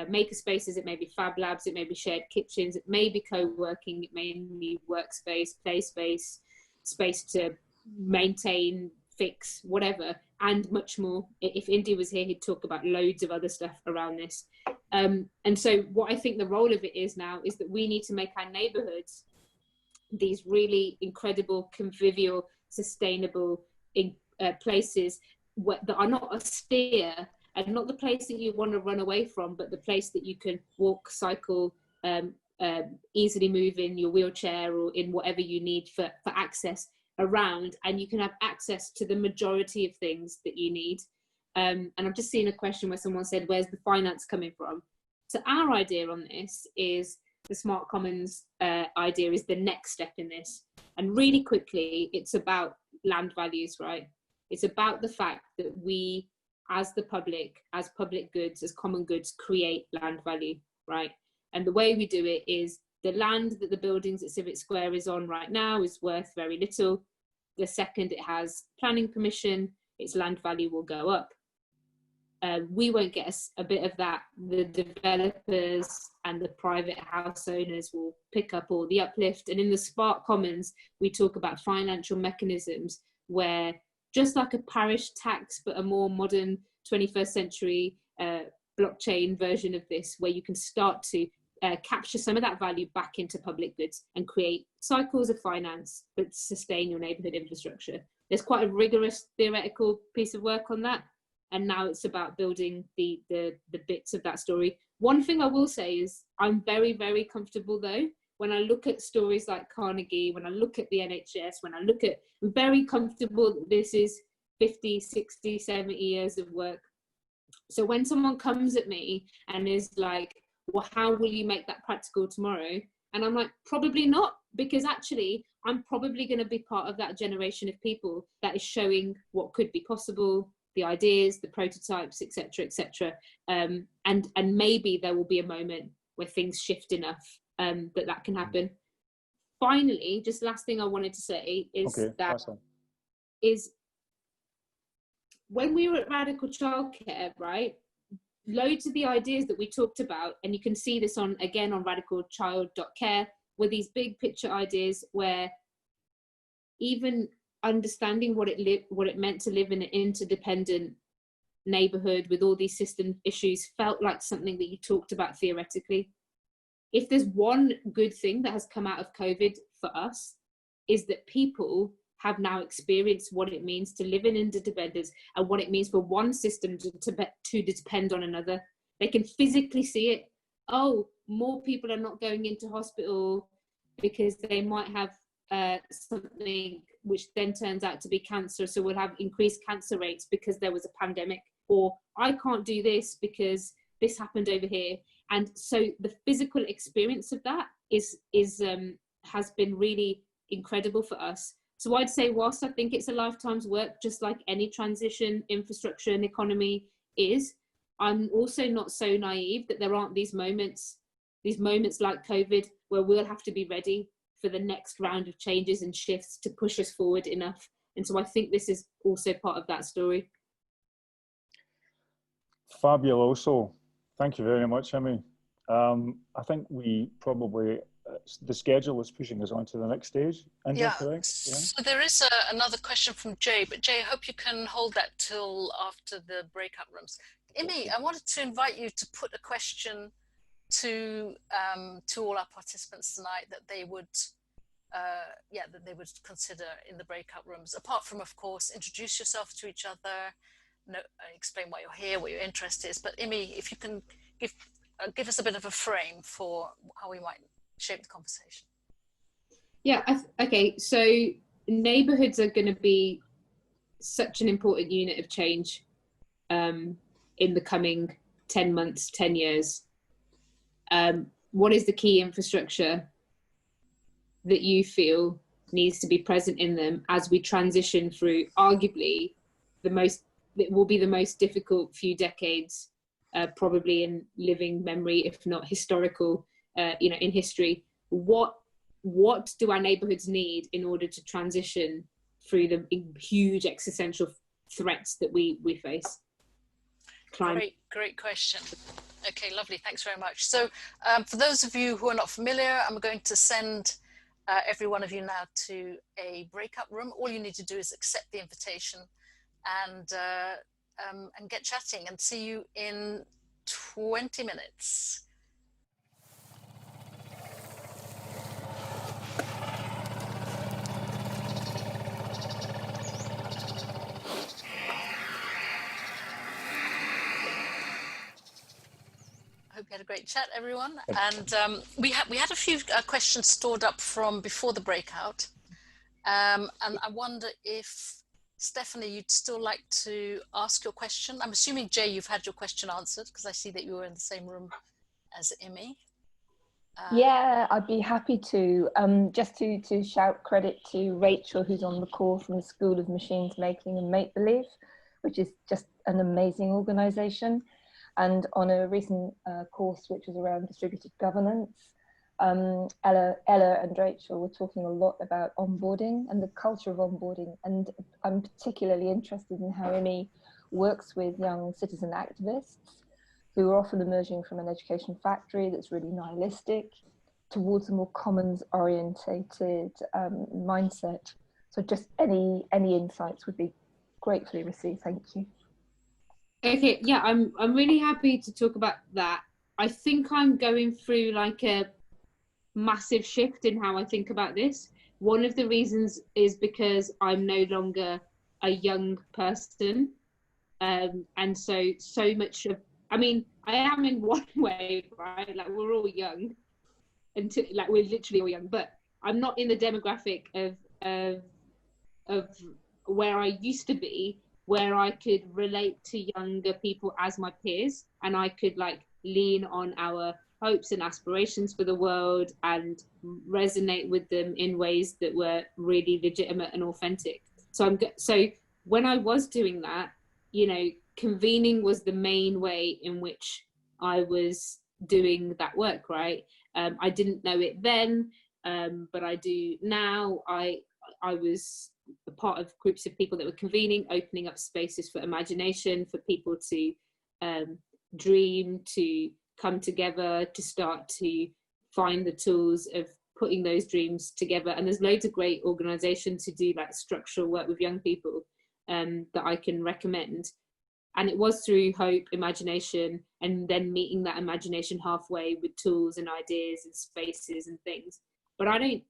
maker spaces, it may be fab labs, it may be shared kitchens, it may be co-working, it may be workspace, play space, space to maintain, fix, whatever, and much more. If Indy was here, he'd talk about loads of other stuff around this. And so what I think the role of it is now is that we need to make our neighborhoods these really incredible, convivial, sustainable places that are not austere and not the place that you want to run away from, but the place that you can walk, cycle, easily move in your wheelchair or in whatever you need for access around, and you can have access to the majority of things that you need. And I've just seen a question where someone said, where's the finance coming from? So our idea on this is the Smart Commons idea is the next step in this. And really quickly, it's about land values, right? It's about the fact that we, as the public, as public goods, as common goods, create land value, right? And the way we do it is the land that the buildings at Civic Square is on right now is worth very little. The second it has planning permission, its land value will go up. We won't get a bit of that. The developers and the private house owners will pick up all the uplift. And in the Spark Commons, we talk about financial mechanisms where, just like a parish tax, but a more modern 21st century blockchain version of this, where you can start to capture some of that value back into public goods and create cycles of finance that sustain your neighbourhood infrastructure. There's quite a rigorous theoretical piece of work on that. And now it's about building the bits of that story. One thing I will say is I'm very, very comfortable though, when I look at stories like Carnegie, when I look at the NHS, I'm very comfortable that this is 50, 60, 70 years of work. So when someone comes at me and is like, well, how will you make that practical tomorrow? And I'm like, probably not, because actually I'm probably going to be part of that generation of people that is showing what could be possible, the ideas, the prototypes, etc., etc. And maybe there will be a moment where things shift enough that can happen. Finally, just last thing I wanted to say is is when we were at Radical Childcare, right? Loads of the ideas that we talked about, and you can see this on radicalchild.care, were these big picture ideas where even understanding what it meant to live in an interdependent neighborhood with all these system issues felt like something that you talked about theoretically. If there's one good thing that has come out of COVID for us, is that people have now experienced what it means to live in interdependence and what it means for one system to depend on another. They can physically see it. Oh, more people are not going into hospital because they might have something which then turns out to be cancer, so we'll have increased cancer rates because there was a pandemic. Or I can't do this because this happened over here. And so the physical experience of that has been really incredible for us. So I'd say, whilst I think it's a lifetime's work, just like any transition, infrastructure and economy is, I'm also not so naive that there aren't these moments like COVID where we'll have to be ready for the next round of changes and shifts to push us forward enough. And so I think this is also part of that story.
Fabuloso. Thank you very much, Immy. I think we probably, the schedule is pushing us on to the next stage. Andrew, correct? Yeah.
So there is another question from Jay, but Jay, I hope you can hold that till after the breakout rooms. Immy, I wanted to invite you to put a question to all our participants tonight that they would consider in the breakout rooms. Apart from, of course, introduce yourself to each other, explain why you're here, what your interest is. But Immy, if you can give us a bit of a frame for how we might shape the conversation.
Yeah. Okay. So neighbourhoods are going to be such an important unit of change in the coming 10 months, 10 years. What is the key infrastructure that you feel needs to be present in them as we transition through arguably it will be the most difficult few decades, probably in living memory, if not historical, in history. What do our neighbourhoods need in order to transition through the huge existential threats that we face?
Great question. Okay, lovely. Thanks very much. So for those of you who are not familiar, I'm going to send every one of you now to a breakout room. All you need to do is accept the invitation and get chatting, and see you in 20 minutes. I hope you had a great chat, everyone. And we had a few questions stored up from before the breakout. And I wonder if, Stephanie, you'd still like to ask your question. I'm assuming, Jay, you've had your question answered, because I see that you were in the same room as Immy.
Yeah, I'd be happy to. Just to shout credit to Rachel, who's on the call from the School of Machines Making and Make Believe, which is just an amazing organisation. And on a recent course, which was around distributed governance, Ella and Rachel were talking a lot about onboarding and the culture of onboarding. And I'm particularly interested in how Immy works with young citizen activists who are often emerging from an education factory that's really nihilistic towards a more commons orientated mindset. So just any insights would be gratefully received. Thank you.
Okay, yeah, I'm really happy to talk about that. I think I'm going through like a massive shift in how I think about this. One of the reasons is because I'm no longer a young person. And so much of, I mean, I am in one way, right? Like we're all young, until like we're literally all young, but I'm not in the demographic of where I used to be, where I could relate to younger people as my peers, and I could like lean on our hopes and aspirations for the world and resonate with them in ways that were really legitimate and authentic. So when I was doing that, you know, convening was the main way in which I was doing that work, right? I didn't know it then, but I do now. I was a part of groups of people that were convening, opening up spaces for imagination, for people to dream, to come together, to start to find the tools of putting those dreams together. And there's loads of great organizations who do like structural work with young people that I can recommend. And it was through hope, imagination, and then meeting that imagination halfway with tools and ideas and spaces and things. But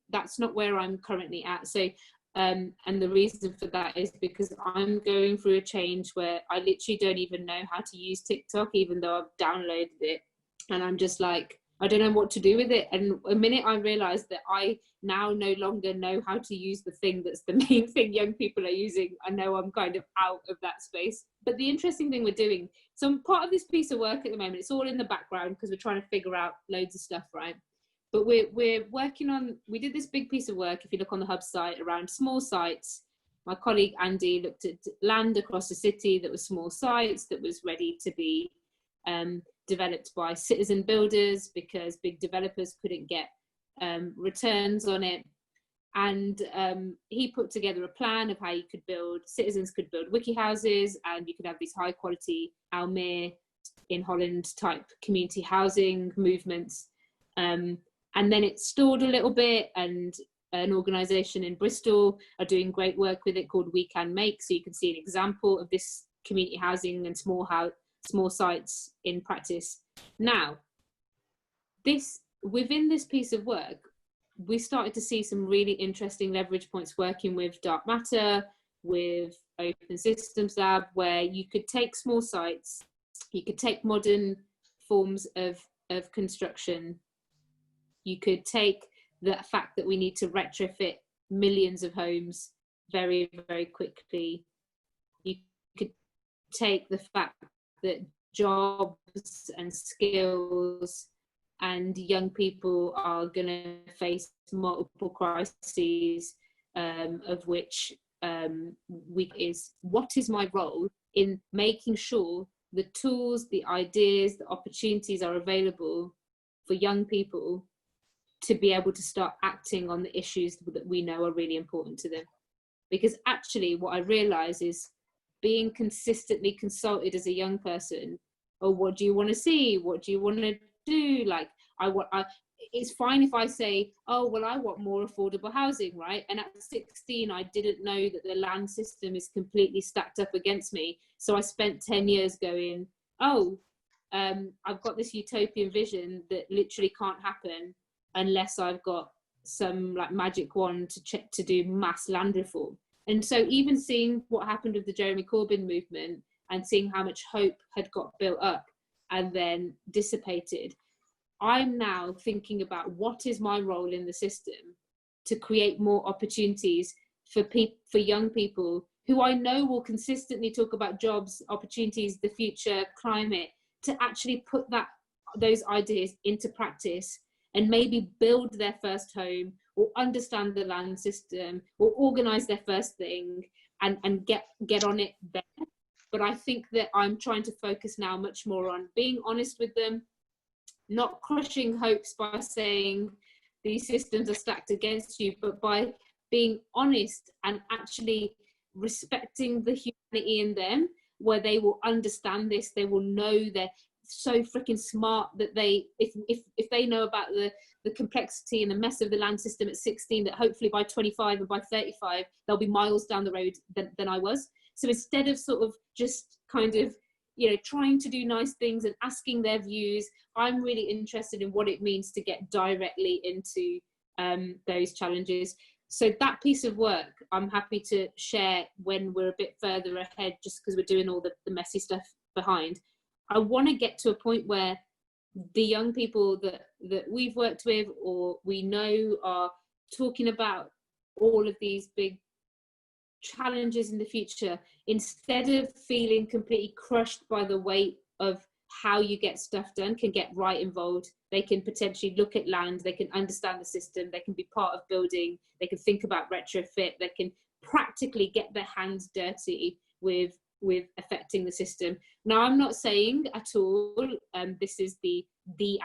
that's not where I'm currently at. So, and the reason for that is because I'm going through a change where I literally don't even know how to use TikTok, even though I've downloaded it. And I'm just like, I don't know what to do with it. And the minute I realized that I now no longer know how to use the thing that's the main thing young people are using, I know I'm kind of out of that space. But the interesting thing we're doing, so I'm part of this piece of work at the moment, it's all in the background because we're trying to figure out loads of stuff, right? But we're working on, we did this big piece of work, if you look on the Hub site, around small sites. My colleague Andy looked at land across the city that was small sites, that was ready to be developed by citizen builders because big developers couldn't get returns on it. And he put together a plan of how you could build, citizens could build wiki houses, and you could have these high quality Almere in Holland type community housing movements. And then it stalled a little bit, and an organisation in Bristol are doing great work with it called We Can Make. So you can see an example of this community housing and small sites in practice. Now, within this piece of work, we started to see some really interesting leverage points working with Dark Matter, with Open Systems Lab, where you could take small sites, you could take modern forms of construction, you could take the fact that we need to retrofit millions of homes very, very quickly. You could take the fact that jobs and skills and young people are going to face multiple crises, of which what is my role in making sure the tools, the ideas, the opportunities are available for young people to be able to start acting on the issues that we know are really important to them. Because actually what I realize is being consistently consulted as a young person, or what do you want to see? What do you want to do? Like, it's fine if I say, oh, well, I want more affordable housing, right? And at 16, I didn't know that the land system is completely stacked up against me. So I spent 10 years going, oh, I've got this utopian vision that literally can't happen unless I've got some like magic wand to do mass land reform. And so even seeing what happened with the Jeremy Corbyn movement and seeing how much hope had got built up and then dissipated, I'm now thinking about what is my role in the system to create more opportunities for young people who I know will consistently talk about jobs, opportunities, the future, climate, to actually put those ideas into practice and maybe build their first home or understand the land system or organize their first thing and get on it there. But I think that I'm trying to focus now much more on being honest with them, not crushing hopes by saying these systems are stacked against you, but by being honest and actually respecting the humanity in them, where they will understand this, they will know they're so freaking smart that they, if they know about the complexity and the mess of the land system at 16, that hopefully by 25 and by 35 they'll be miles down the road than I was. So instead of sort of just kind of, you know, trying to do nice things and asking their views, I'm really interested in what it means to get directly into those challenges. So that piece of work I'm happy to share when we're a bit further ahead, just because we're doing all the messy stuff behind. I want to get to a point where the young people that we've worked with or we know are talking about all of these big challenges in the future, instead of feeling completely crushed by the weight of how you get stuff done, can get right involved. They can potentially look at land, they can understand the system, they can be part of building, they can think about retrofit, they can practically get their hands dirty with affecting the system. Now, I'm not saying at all this is the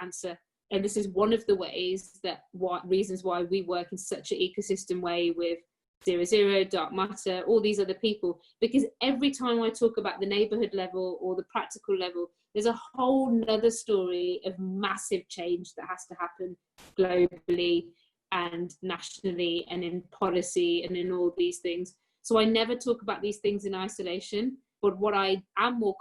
answer, and this is one of the ways that reasons why we work in such an ecosystem way with 00, Dark Matter, all these other people, because every time I talk about the neighbourhood level or the practical level, there's a whole nother story of massive change that has to happen globally and nationally and in policy and in all these things. So I never talk about these things in isolation, but what I am more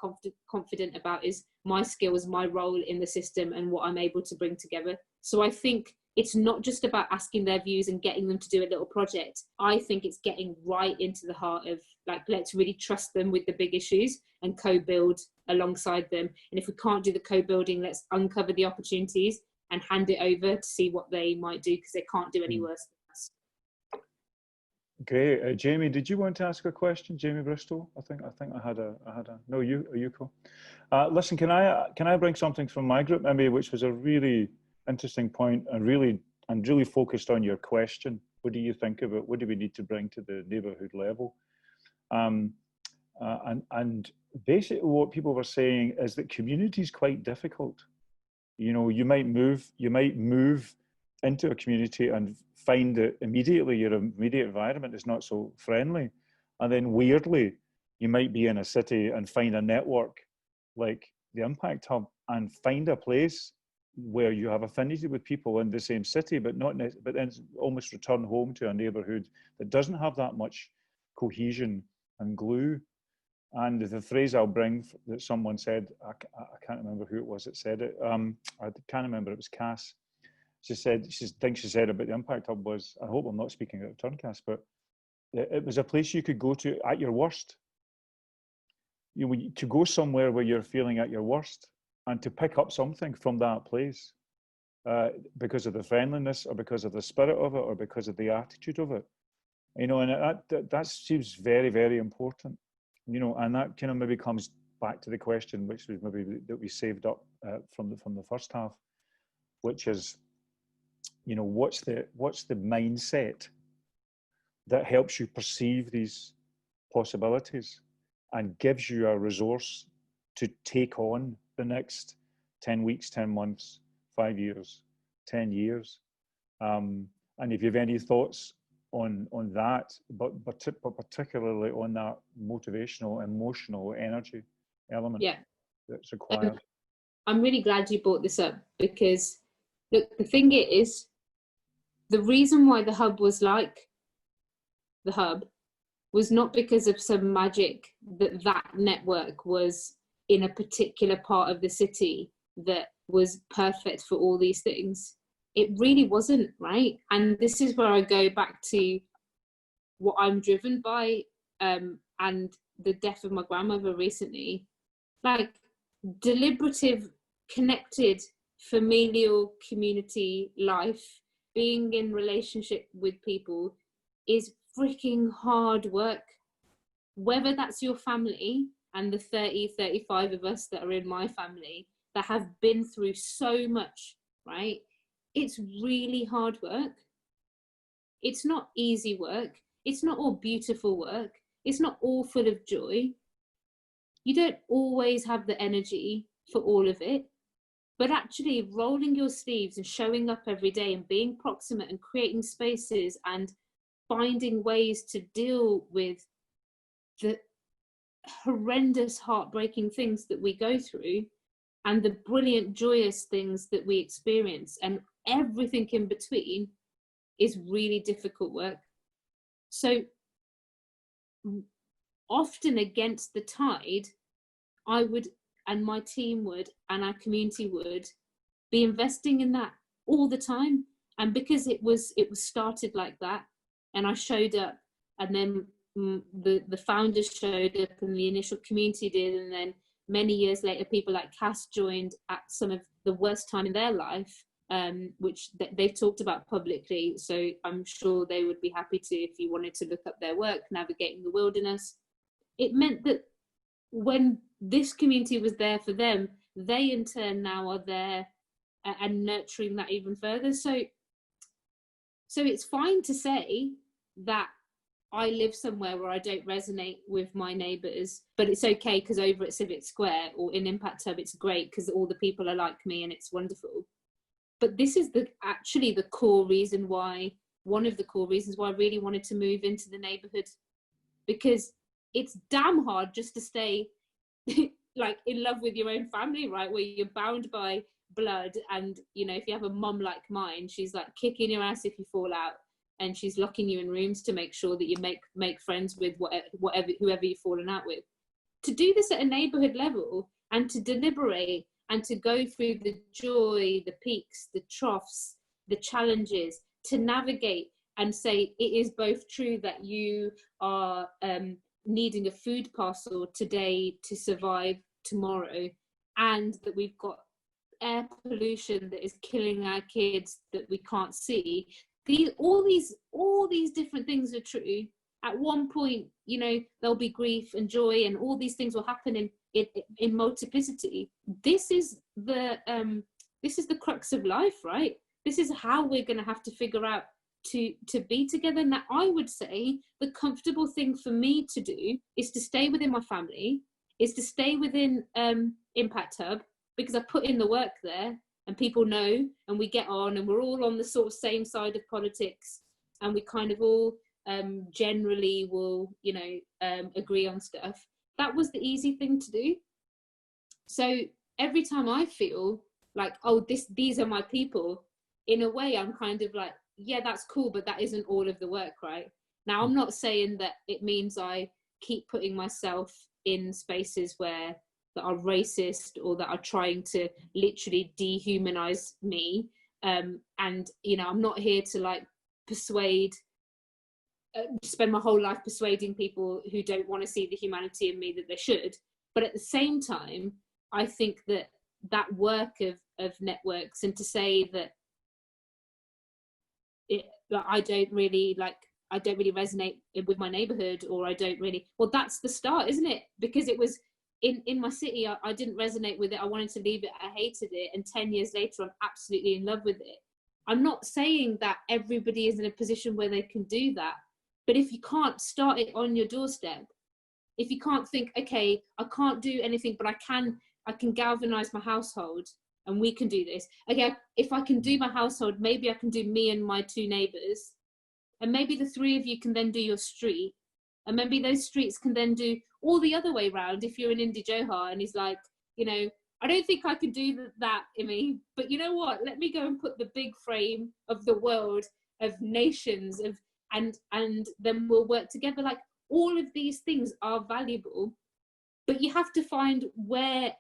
confident about is my skills, my role in the system and what I'm able to bring together. So I think it's not just about asking their views and getting them to do a little project. I think it's getting right into the heart of, like, let's really trust them with the big issues and co-build alongside them. And if we can't do the co-building, let's uncover the opportunities and hand it over to see what they might do, because they can't do any worse than us.
Great. Jamie, did you want to ask a question? Jamie Bristol? I think I had a no, are you cool? Listen, can I bring something from my group, Emmy, which was a really interesting point and really focused on your question. What do you think of it? What do we need to bring to the neighbourhood level? And basically what people were saying is that community is quite difficult. You know, you might move into a community and find that immediately your immediate environment is not so friendly. And then weirdly, you might be in a city and find a network like the Impact Hub and find a place where you have affinity with people in the same city, but then almost return home to a neighbourhood that doesn't have that much cohesion and glue. And the phrase I'll bring that someone said, I can't remember who it was that said it. I can't remember, it was Cass. She said about the Impact Hub was, I hope I'm not speaking out of turn, Cass, but it was a place you could go to at your worst. To go somewhere where you're feeling at your worst and to pick up something from that place because of the friendliness or because of the spirit of it or because of the attitude of it. You know, and that seems very, very important. You know, and that kind of maybe comes back to the question, which was maybe that we saved up from the first half, which is, you know, what's the mindset that helps you perceive these possibilities and gives you a resource to take on the next 10 weeks, 10 months, 5 years, 10 years. And if you have any thoughts on that, but particularly on that motivational, emotional energy element that's required.
I'm really glad you brought this up, because look, the thing is, the reason why the hub was like the hub was not because of some magic that network was in a particular part of the city that was perfect for all these things. It really wasn't, right? And this is where I go back to what I'm driven by, and the death of my grandmother recently. Like, deliberative, connected, familial community life, being in relationship with people is freaking hard work. Whether that's your family and the 30, 35 of us that are in my family that have been through so much, right? it's really hard work. It's not easy work. It's not all beautiful work. It's not all full of joy. You don't always have the energy for all of it. But actually rolling your sleeves and showing up every day and being proximate and creating spaces and finding ways to deal with the horrendous, heartbreaking things that we go through and the brilliant, joyous things that we experience and everything in between is really difficult work. So often against the tide, I would, and my team would, and our community would be investing in that all the time. And because it was started like that, and I showed up, and then the founders showed up, and the initial community did, and then many years later, people like Cass joined at some of the worst time in their life, which they've talked about publicly. So I'm sure they would be happy to, if you wanted to look up their work, Navigating the Wilderness. It meant that when this community was there for them, they in turn now are there and nurturing that even further. So it's fine to say that I live somewhere where I don't resonate with my neighbours, but it's okay because over at Civic Square or in Impact Hub, it's great because all the people are like me and it's wonderful. But this is actually the core reason why, one of the core reasons why I really wanted to move into the neighbourhood, because it's damn hard just to stay like in love with your own family, right? Where you're bound by blood, and you know, if you have a mum like mine, she's like kicking your ass if you fall out, and she's locking you in rooms to make sure that you make friends with whoever you've fallen out with. To do this at a neighbourhood level and to deliberate and to go through the joy, the peaks, the troughs, the challenges, to navigate and say it is both true that you are needing a food parcel today to survive tomorrow, and that we've got air pollution that is killing our kids that we can't see. All these different things are true. At one point, you know, there'll be grief and joy, and all these things will happen in multiplicity. This is the crux of life, right? This is how we're going to have to figure out to be together. Now, I would say the comfortable thing for me to do is to stay within my family, is to stay within Impact Hub, because I put in the work there and people know, and we get on, and we're all on the sort of same side of politics, and we kind of all generally will, you know, agree on stuff. That was the easy thing to do. So every time I feel like, oh, these are my people, in a way I'm kind of like, yeah, that's cool, but that isn't all of the work, right? Now, I'm not saying that it means I keep putting myself in spaces that are racist or that are trying to literally dehumanize me. And, you know, I'm not here to like spend my whole life persuading people who don't want to see the humanity in me that they should. But at the same time, I think that work of networks, and to say that I don't really resonate with my neighborhood, or I don't really, well, that's the start, isn't it? Because it was in my city, I didn't resonate with it. I wanted to leave it. I hated it. And 10 years later, I'm absolutely in love with it. I'm not saying that everybody is in a position where they can do that. But if you can't start it on your doorstep, if you can't think, okay, I can't do anything, but I can galvanize my household and we can do this. Okay, if I can do my household, maybe I can do me and my two neighbors. And maybe the three of you can then do your street. And maybe those streets can then do all the other way around. If you're in Indy Johar and he's like, you know, I don't think I can do that, Immy, but you know what? Let me go and put the big frame of the world, of nations, and then we'll work together. Like, all of these things are valuable, but you have to find where.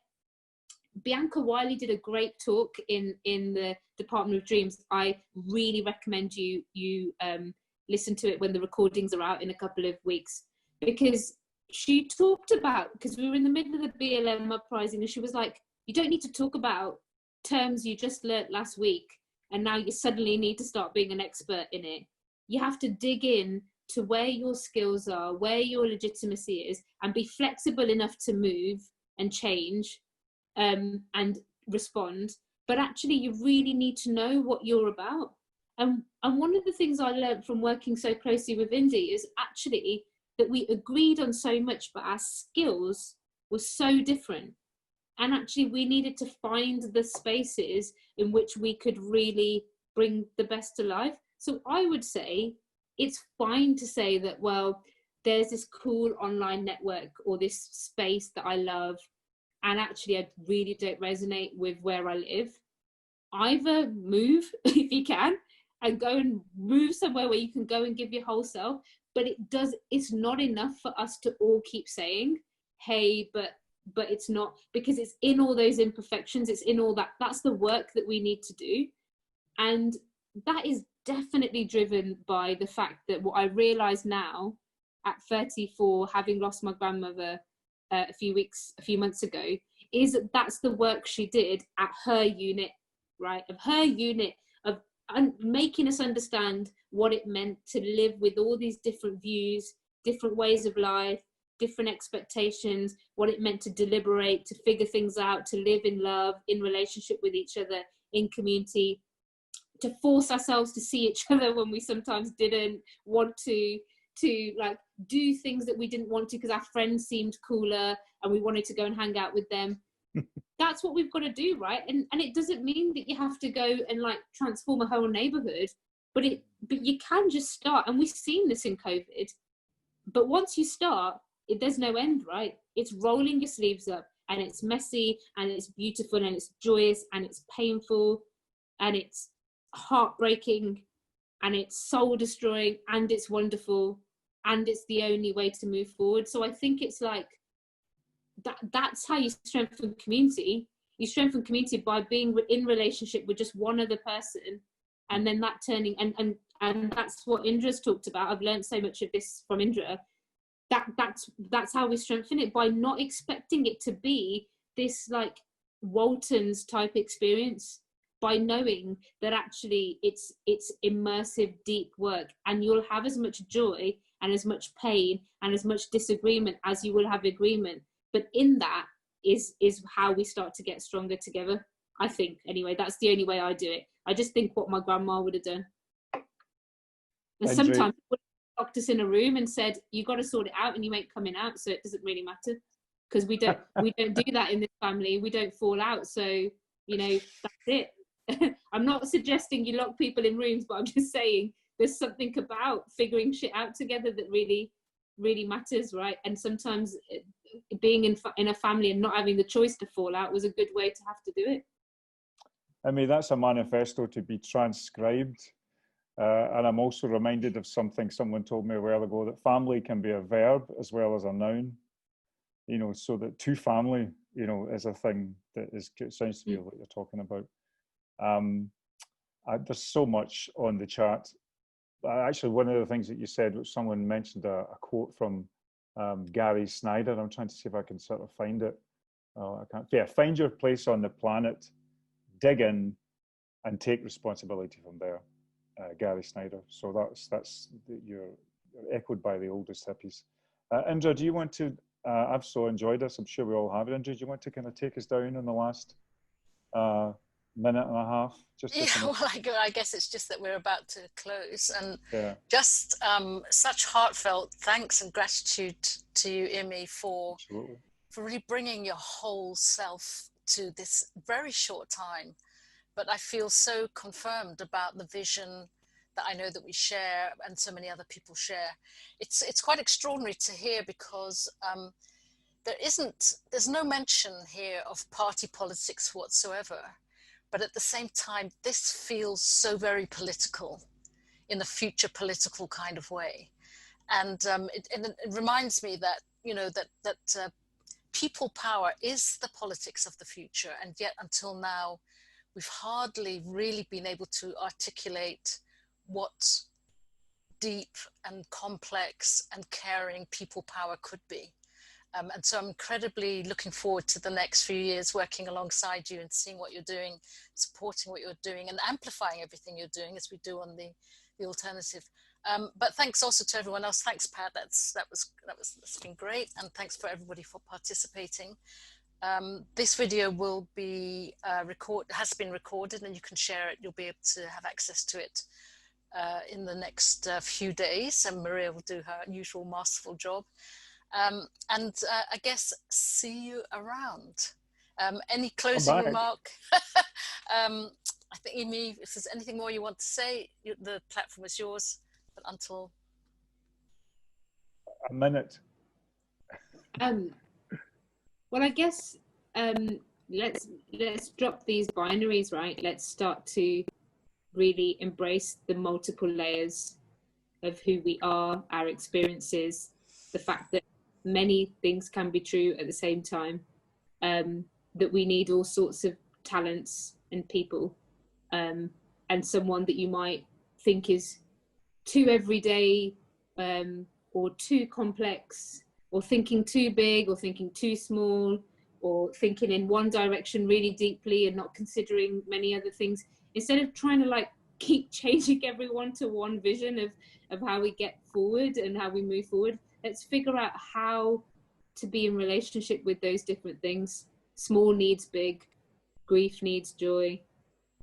Bianca Wiley did a great talk in the Department of Dreams. I really recommend you listen to it when the recordings are out in a couple of weeks, because she talked about, because we were in the middle of the BLM uprising, and she was like, you don't need to talk about terms you just learnt last week and now you suddenly need to start being an expert in it. You have to dig in to where your skills are, where your legitimacy is, and be flexible enough to move and change and respond. but actually you really need to know what you're about. And one of the things I learned from working so closely with Indy is actually that we agreed on so much, but our skills were so different. And actually we needed to find the spaces in which we could really bring the best to life. So I would say it's fine to say that, well, there's this cool online network or this space that I love, and actually I really don't resonate with where I live. Either move if you can, and go and move somewhere where you can go and give your whole self. But it's not enough for us to all keep saying, hey, but it's not, because it's in all those imperfections, it's in all that. That's the work that we need to do. And that is definitely driven by the fact that what I realize now at 34, having lost my grandmother a few months ago, is that that's the work she did at her unit, right? Of her unit, of making us understand what it meant to live with all these different views, different ways of life, different expectations, what it meant to deliberate, to figure things out, to live in love, in relationship with each other, in community, to force ourselves to see each other when we sometimes didn't want to like do things that we didn't want to because our friends seemed cooler and we wanted to go and hang out with them. That's what we've got to do, right? And it doesn't mean that you have to go and like transform a whole neighborhood, but you can just start. And we've seen this in COVID. But once you start, there's no end, right? It's rolling your sleeves up, and it's messy, and it's beautiful, and it's joyous, and it's painful, and it's heartbreaking, and it's soul destroying, and it's wonderful, and it's the only way to move forward. So I think it's like that's how you strengthen community. You strengthen community by being in relationship with just one other person, and then that turning and that's what Indra's talked about. I've learned so much of this from Indra. That's how we strengthen it, by not expecting it to be this like Walton's type experience, by knowing that actually it's immersive, deep work, and you'll have as much joy and as much pain and as much disagreement as you will have agreement. But in that is how we start to get stronger together, I think. Anyway, that's the only way I do it. I just think what my grandma would have done. And sometimes locked us in a room and said, you got to sort it out and you ain't coming out, so it doesn't really matter, because we don't do that in this family. We don't fall out, so that's it. I'm not suggesting you lock people in rooms, but I'm just saying there's something about figuring shit out together that really matters, right? And sometimes being in a family and not having the choice to fall out was a good way to have to do it.
I mean, that's a manifesto to be transcribed. And I'm also reminded of something someone told me a while ago, that family can be a verb as well as a noun, so that to family, is a thing that sounds to me what you're talking about. There's so much on the chat. Actually, one of the things that you said, which someone mentioned a quote from Gary Snyder. I'm trying to see if I can sort of find it. I can't. Yeah, find your place on the planet, dig in, and take responsibility from there. Gary Snyder. So you're echoed by the oldest hippies. Indra, do you want to? I've so enjoyed this. I'm sure we all have. Indra, do you want to kind of take us down in the last minute and a half?
I guess it's just that we're about to close, and just such heartfelt thanks and gratitude to you, Immy, for really bringing your whole self to this very short time. But I feel so confirmed about the vision that I know that we share and so many other people share. It's quite extraordinary to hear, because there's no mention here of party politics whatsoever. But at the same time, this feels so very political, in a future political kind of way. And it reminds me that, that people power is the politics of the future. And yet until now, we've hardly really been able to articulate what deep and complex and caring people power could be. And so I'm incredibly looking forward to the next few years working alongside you and seeing what you're doing, supporting what you're doing, and amplifying everything you're doing as we do on the alternative. But thanks also to everyone else. Thanks, Pat. That's been great. And thanks for everybody for participating. This video will be has been recorded, and you can share it. You'll be able to have access to it in the next few days, and Maria will do her usual masterful job. And I guess see you around. Any closing remark? I think, Immy, if there's anything more you want to say, the platform is yours. But until
a minute.
Well, I guess let's drop these binaries, right? Let's start to really embrace the multiple layers of who we are, our experiences, the fact that many things can be true at the same time, that we need all sorts of talents and people, and someone that you might think is too everyday, or too complex, or thinking too big, or thinking too small, or thinking in one direction really deeply and not considering many other things. Instead of trying to like keep changing everyone to one vision of how we get forward and how we move forward, let's figure out how to be in relationship with those different things. Small needs big, grief needs joy,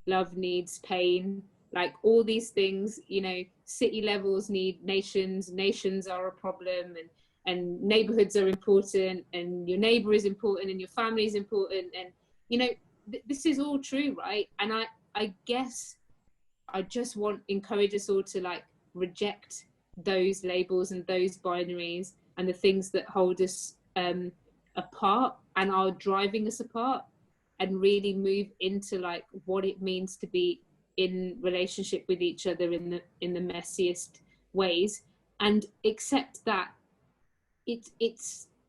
love needs pain, like all these things, you know, city levels need nations, nations are a problem, and neighbourhoods are important, and your neighbour is important, and your family is important, and you know, this is all true, right? And I guess I just encourage us all to like reject those labels and those binaries and the things that hold us apart and are driving us apart, and really move into like what it means to be in relationship with each other in the messiest ways, and accept that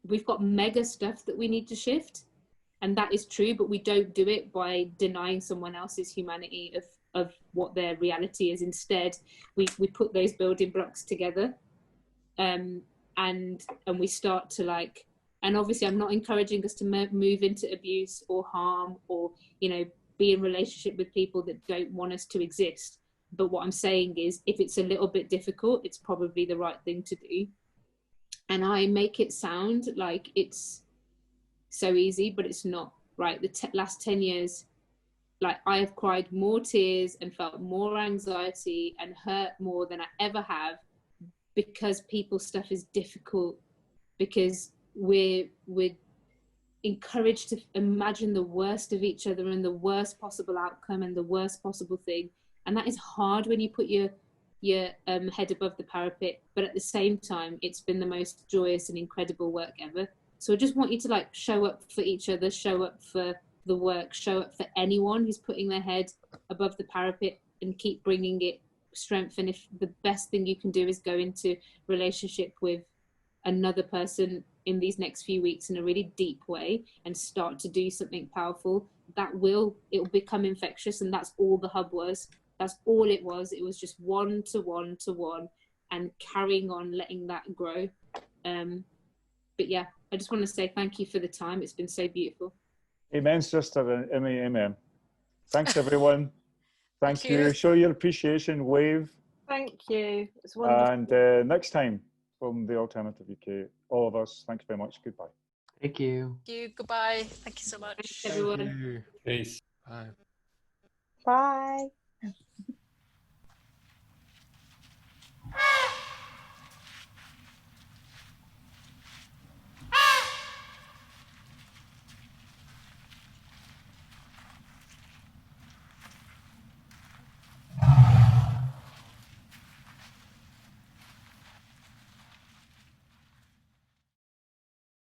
we've got mega stuff that we need to shift, and that is true, but we don't do it by denying someone else's humanity of what their reality is. Instead, we put those building blocks together, and we start to like, and obviously I'm not encouraging us to move into abuse or harm, or, you know, be in relationship with people that don't want us to exist. But what I'm saying is, if it's a little bit difficult, it's probably the right thing to do. And I make it sound like it's so easy, but it's not, right? The last 10 years, like I have cried more tears and felt more anxiety and hurt more than I ever have, because people's stuff is difficult, because we're encouraged to imagine the worst of each other and the worst possible outcome and the worst possible thing. And that is hard when you put your head above the parapet, but at the same time, it's been the most joyous and incredible work ever. So I just want you to like show up for each other, show up for the work, show up for anyone who's putting their head above the parapet, and keep bringing it strength. And if the best thing you can do is go into relationship with another person in these next few weeks in a really deep way and start to do something powerful, it'll become infectious. And that's all the hub was. That's all it was. It was just one to one to one, and carrying on, letting that grow. But yeah, I just want to say thank you for the time. It's been so beautiful.
Amen, sister. Amen. Thanks, everyone. Thank you. Show your appreciation. Wave.
Thank you. It's wonderful.
And next time from the Alternative UK, all of us, thanks very much. Goodbye.
Thank you.
Thank you. Goodbye. Thank you so much.
Thanks, everyone.
Peace. Bye.
Bye.